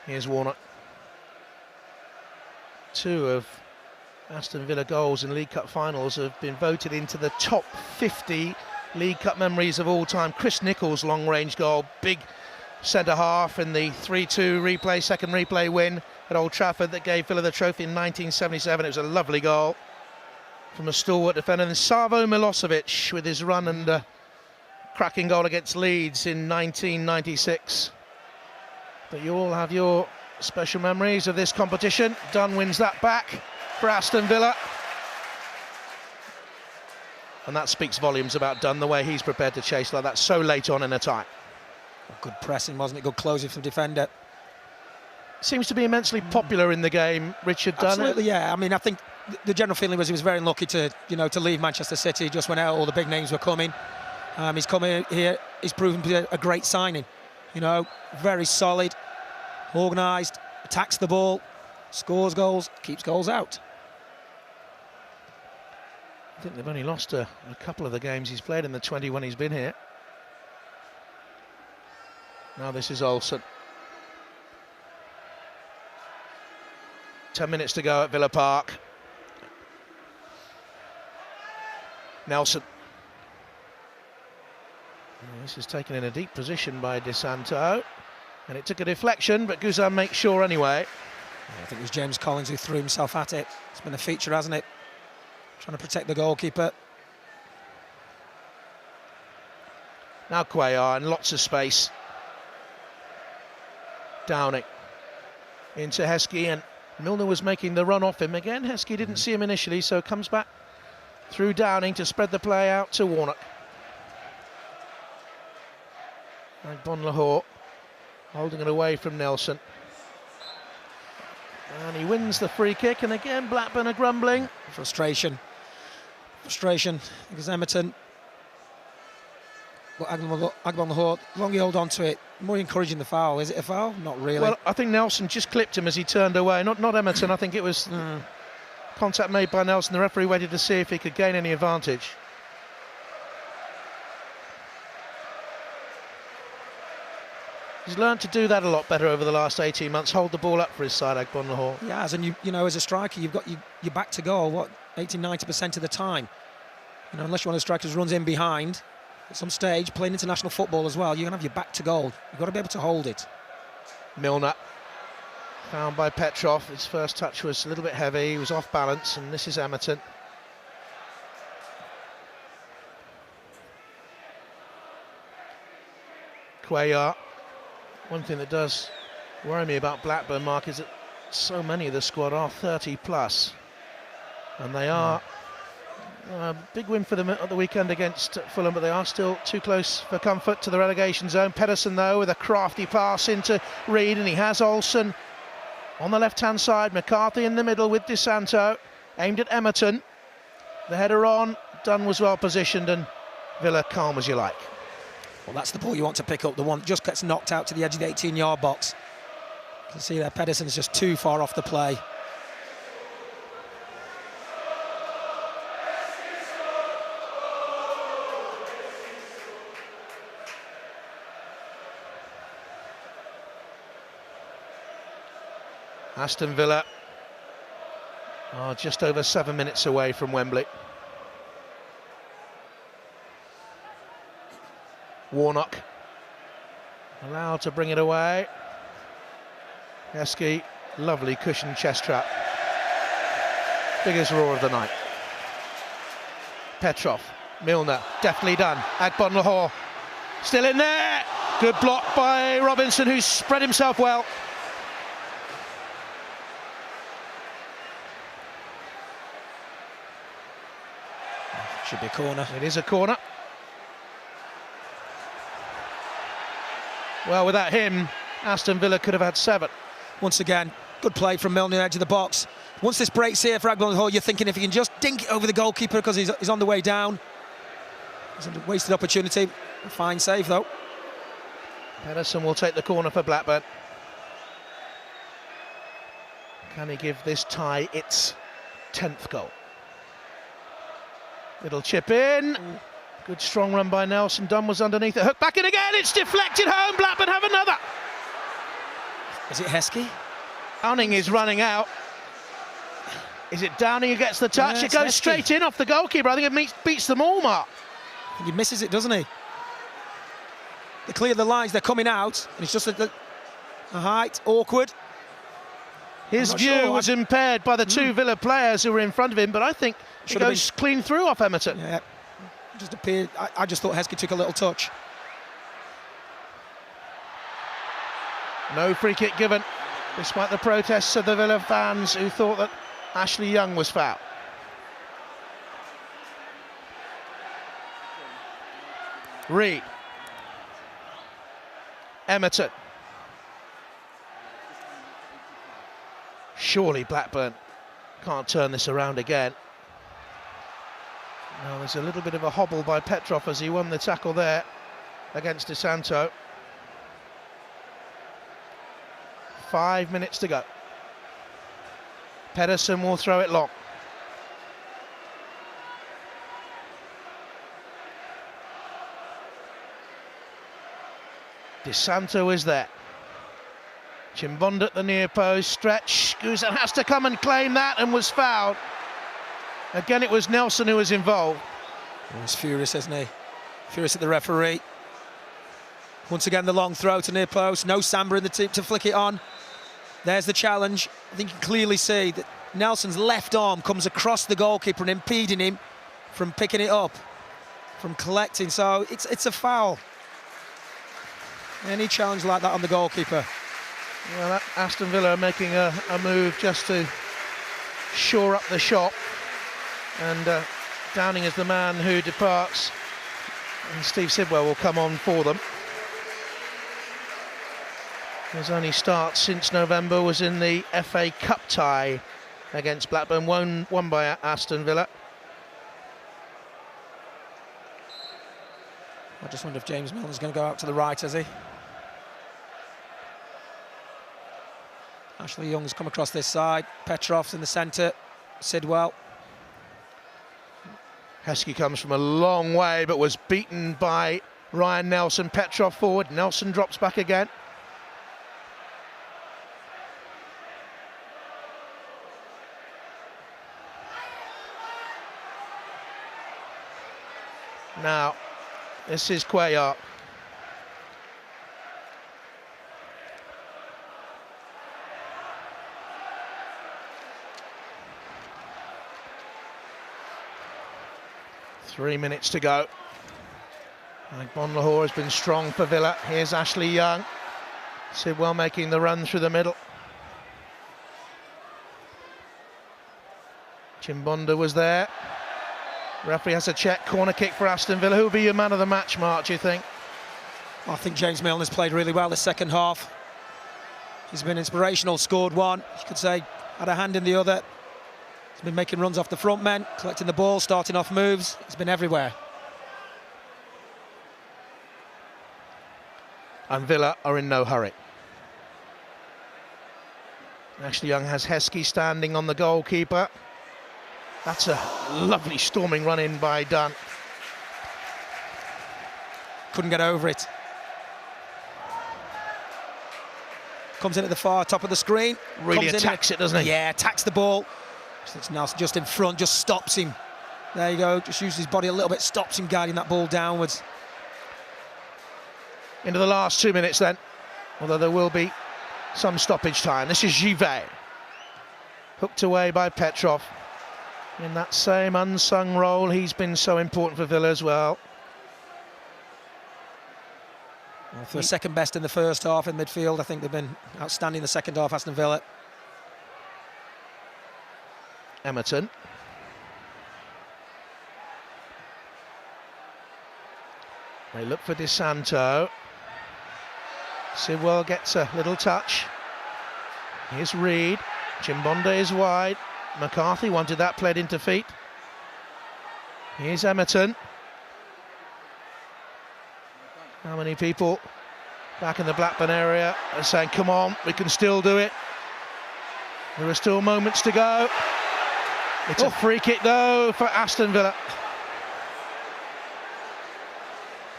Here's Warnock. 2 of Aston Villa goals in League Cup finals have been voted into the top 50 League Cup memories of all time. Chris Nichols' long-range goal, big centre-half in the 3-2 second replay win at Old Trafford that gave Villa the trophy in 1977. It was a lovely goal from a stalwart defender. And Savo Milosevic with his run and cracking goal against Leeds in 1996. But you all have your special memories of this competition. Dunn wins that back for Aston Villa. And that speaks volumes about Dunn, the way he's prepared to chase like that so late on in a tie. Good pressing, wasn't it? Good closing from defender. Seems to be immensely popular in the game, Richard Dunn. Absolutely, yeah. I mean, I think the general feeling was he was very unlucky to leave Manchester City just when all the big names were coming. He's coming here. He's proven to be a great signing. You know, very solid, organised, attacks the ball, scores goals, keeps goals out. I think they've only lost a couple of the games he's played in the 20 when he's been here. Now this is Olsen. 10 minutes to go at Villa Park. Nelson. This is taken in a deep position by De Santo. And it took a deflection, but Guzan makes sure anyway. I think it was James Collins who threw himself at it. It's been a feature, hasn't it? Trying to protect the goalkeeper. Now Cuellar and lots of space. Downing into Heskey, and Milner was making the run off him again. Heskey didn't see him initially, so comes back through Downing to spread the play out to Warnock. And Bonlahor holding it away from Nelson. And he wins the free kick, and again Blackburn are grumbling. Frustration because Emerton. But Agbonlahor, the longer you hold on to it, more encouraging the foul. Is it a foul? Not really. Well, I think Nelson just clipped him as he turned away. Not Emerton. I think it was contact made by Nelson. The referee waited to see if he could gain any advantage. He's learned to do that a lot better over the last 18 months. Hold the ball up for his side, Agbonlahor. He has, and you know, as a striker, you've got your back to goal. What, 80-90% of the time. You know, unless you're one of the strikers who runs in behind. At some stage, playing international football as well, you're going to have your back to goal. You've got to be able to hold it. Milner, found by Petrov. His first touch was a little bit heavy. He was off balance, and this is Emerton. Cuellar. One thing that does worry me about Blackburn, Mark, is that so many of the squad are 30 plus. And they are Big win for them at the weekend against Fulham, but they are still too close for comfort to the relegation zone. Pedersen, though, with a crafty pass into Reed, and he has Olsen on the left-hand side. McCarthy in the middle with Di Santo, aimed at Emerton. The header on, Dunn was well positioned, and Villa calm as you like. Well, that's the ball you want to pick up, the one that just gets knocked out to the edge of the 18-yard box. You can see there, Pedersen's just too far off the play. Aston Villa are just over 7 minutes away from Wembley. Warnock allowed to bring it away. Heskey, lovely cushioned chest trap. Biggest roar of the night. Petrov, Milner, deftly done. Agbon Lahore, still in there. Good block by Robinson, who's spread himself well. Should be a corner. It is a corner. Well, without him, Aston Villa could have had 7. Once again, good play from Milner, edge of the box. Once this breaks here for Agbon Lahore, you're thinking if he can just dink it over the goalkeeper because he's on the way down. It's a wasted opportunity. A fine save, though. Pedersen will take the corner for Blackburn. Can he give this tie its 10th goal? Little chip in. Good strong run by Nelson. Dunn was underneath it. Hook back in again. It's deflected home. Blackburn have another. Is it Heskey? Downing is running out. Is it Downing who gets the touch? Yeah, it goes Heskey. straight in off the goalkeeper. I think it beats them all, Mark. He misses it, doesn't he? They clear the lines. They're coming out. And it's just a height. Awkward. His view was impaired by the 2 Villa players who were in front of him, but I think it goes clean through off Emerton. Yeah. Just appeared. I just thought Heskey took a little touch. No free kick given, despite the protests of the Villa fans who thought that Ashley Young was foul. Reed. Emerton. Surely Blackburn can't turn this around again. Now there's a little bit of a hobble by Petrov as he won the tackle there against Di Santo. 5 minutes to go. Pedersen will throw it long. Di Santo is there. Chimbonda at the near post, stretch. Guzan has to come and claim that and was fouled. Again, it was Nelson who was involved. He was furious, isn't he? Furious at the referee. Once again, the long throw to near post. No Samba in the team to flick it on. There's the challenge. I think you can clearly see that Nelson's left arm comes across the goalkeeper and impeding him from picking it up, from collecting. So it's a foul. Any challenge like that on the goalkeeper. Well, Aston Villa are making a move just to shore up the shop. And Downing is the man who departs. And Steve Sidwell will come on for them. His only start since November was in the FA Cup tie against Blackburn, won by Aston Villa. I just wonder if James Milner's going to go out to the right, has he? Ashley Young's come across this side. Petrov's in the centre. Sidwell. Heskey comes from a long way but was beaten by Ryan Nelson. Petrov forward. Nelson drops back again. Now, this is Cuellar. Three minutes to go. Agbon Lahore has been strong for Villa. Here's Ashley Young. Sidwell making the run through the middle. Chimbonda was there. Referee has a check, corner kick for Aston Villa. Who will be your man of the match, Mark, do you think? I think James Milner's played really well the second half. He's been inspirational, scored one, you could say, had a hand in the other. He's been making runs off the front men, collecting the ball, starting off moves. He's been everywhere. And Villa are in no hurry. Ashley Young has Heskey standing on the goalkeeper. That's a lovely storming run in by Dunn. Couldn't get over it. Comes in at the far top of the screen. Really attacks it, doesn't he? Yeah, attacks the ball. It's Nelson just in front, just stops him. There you go, just uses his body a little bit, stops him guiding that ball downwards. Into the last 2 minutes then, although there will be some stoppage time. This is Givet, hooked away by Petrov. In that same unsung role, he's been so important for Villa as well. Well, for second best in the first half in midfield, I think they've been outstanding in the second half, Aston Villa. Emerton. They look for Di Santo. Sidwell gets a little touch. Here's Reed. Chimbonda is wide. McCarthy wanted that, played into feet. Here's Emerton. How many people back in the Blackburn area are saying, come on, we can still do it. There are still moments to go. It's a free kick though for Aston Villa.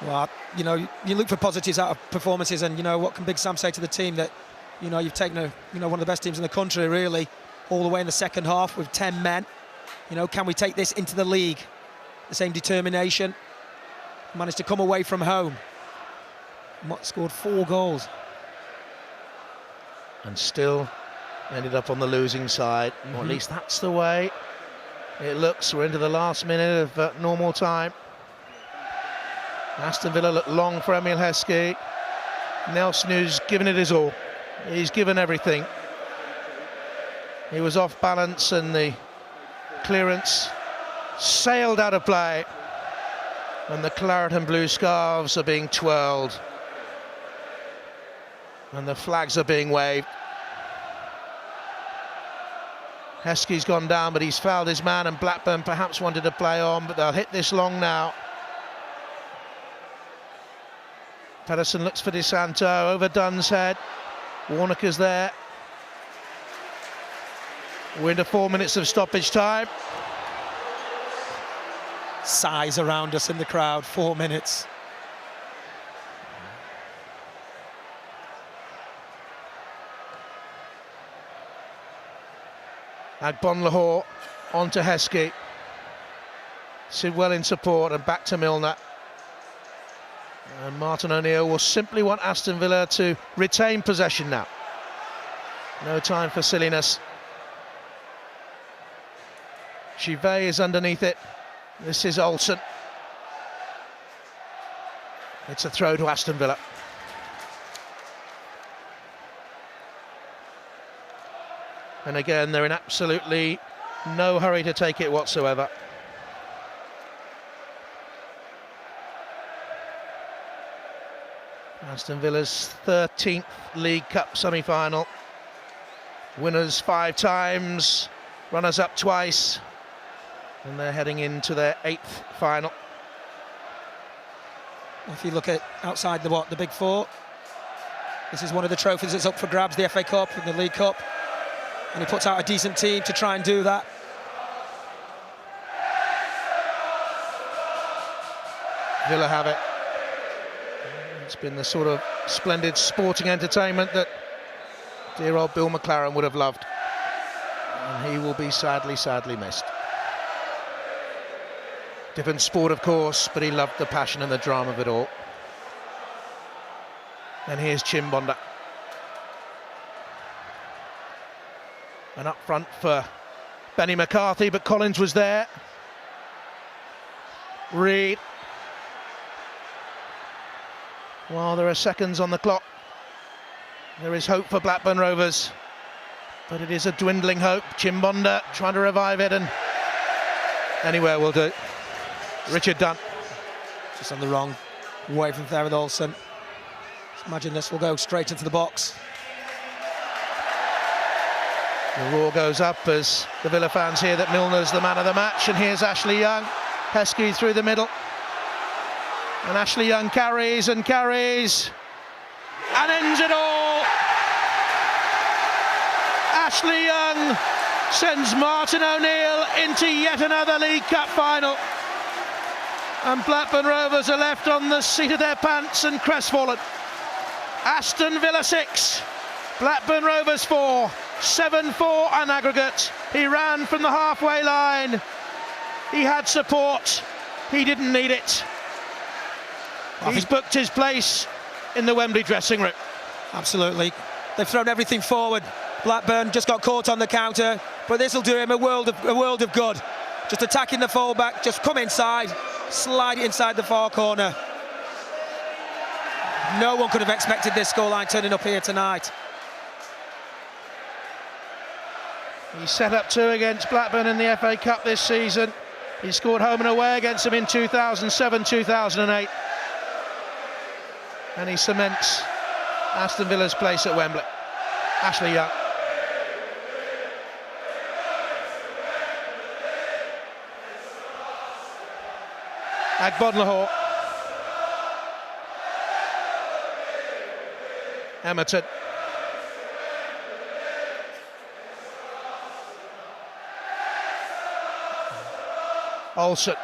Well, you know, you look for positives out of performances, and you know, what can Big Sam say to the team that, you know, you've taken one of the best teams in the country really, all the way in the second half with 10 men. You know, can we take this into the league? The same determination. Managed to come away from home. Scored 4 goals. And still ended up on the losing side. Or at least that's the way it looks. We're into the last minute of normal time. Aston Villa look long for Emil Heskey. Nelson, who's given it his all. He's given everything. He was off balance and the clearance sailed out of play. And the claret and blue scarves are being twirled. And the flags are being waved. Heskey's gone down, but he's fouled his man, and Blackburn perhaps wanted to play on, but they'll hit this long now. Pedersen looks for Di Santo, over Dunn's head. Warnocker's there. We're into 4 minutes of stoppage time. Sighs around us in the crowd, 4 minutes. Agbonlahor onto Heskey. Sidwell in support and back to Milner. And Martin O'Neill will simply want Aston Villa to retain possession now. No time for silliness. Givet is underneath it. This is Olsen. It's a throw to Aston Villa. And again, they're in absolutely no hurry to take it whatsoever. Aston Villa's 13th League Cup semi-final. Winners 5 times, runners-up twice, and they're heading into their 8th final. If you look at outside the Big Four, this is one of the trophies that's up for grabs, the FA Cup and the League Cup. And he puts out a decent team to try and do that. Villa have it. It's been the sort of splendid sporting entertainment that dear old Bill McLaren would have loved. And he will be sadly, sadly missed. Different sport, of course, but he loved the passion and the drama of it all. And here's Chimbonda. And up front for Benny McCarthy, but Collins was there. Reed. While there are seconds on the clock, there is hope for Blackburn Rovers, but it is a dwindling hope. Chimbonda trying to revive it, and anywhere will do. Richard Dunn. Just on the wrong way from there with Olsen. Imagine this will go straight into the box. The roar goes up as the Villa fans hear that Milner's the man of the match, and here's Ashley Young. Heskey through the middle. And Ashley Young carries and carries and ends it all. Ashley Young sends Martin O'Neill into yet another League Cup final. And Blackburn Rovers are left on the seat of their pants and crestfallen. Aston Villa 6, Blackburn Rovers 4, 7-4 on aggregate. He ran from the halfway line. He had support. He didn't need it. He's booked his place in the Wembley dressing room. Absolutely. They've thrown everything forward. Blackburn just got caught on the counter, but this will do him a world of good. Just attacking the fullback, just come inside, slide it inside the far corner. No one could have expected this scoreline turning up here tonight. He set up 2 against Blackburn in the FA Cup this season. He scored home and away against them in 2007-2008. And he cements Aston Villa's place at Wembley. Ashley Young. Agbonlahor. Emerton. Olsen.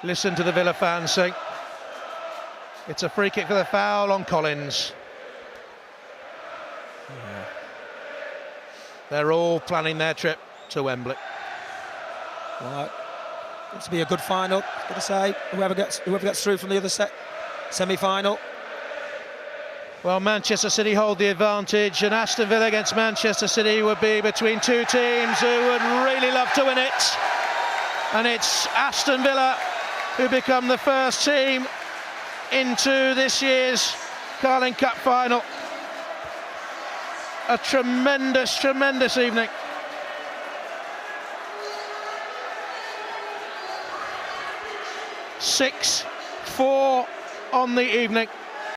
Listen to the Villa fans sing. It's a free kick for the foul on Collins. Yeah. They're all planning their trip to Wembley. Right. It's to be a good final, got to say. Whoever gets through from the other semi-final. Well, Manchester City hold the advantage, and Aston Villa against Manchester City would be between 2 teams who would really love to win it. And it's Aston Villa who become the first team into this year's Carling Cup final. A tremendous, tremendous evening. Six, 4 on the evening.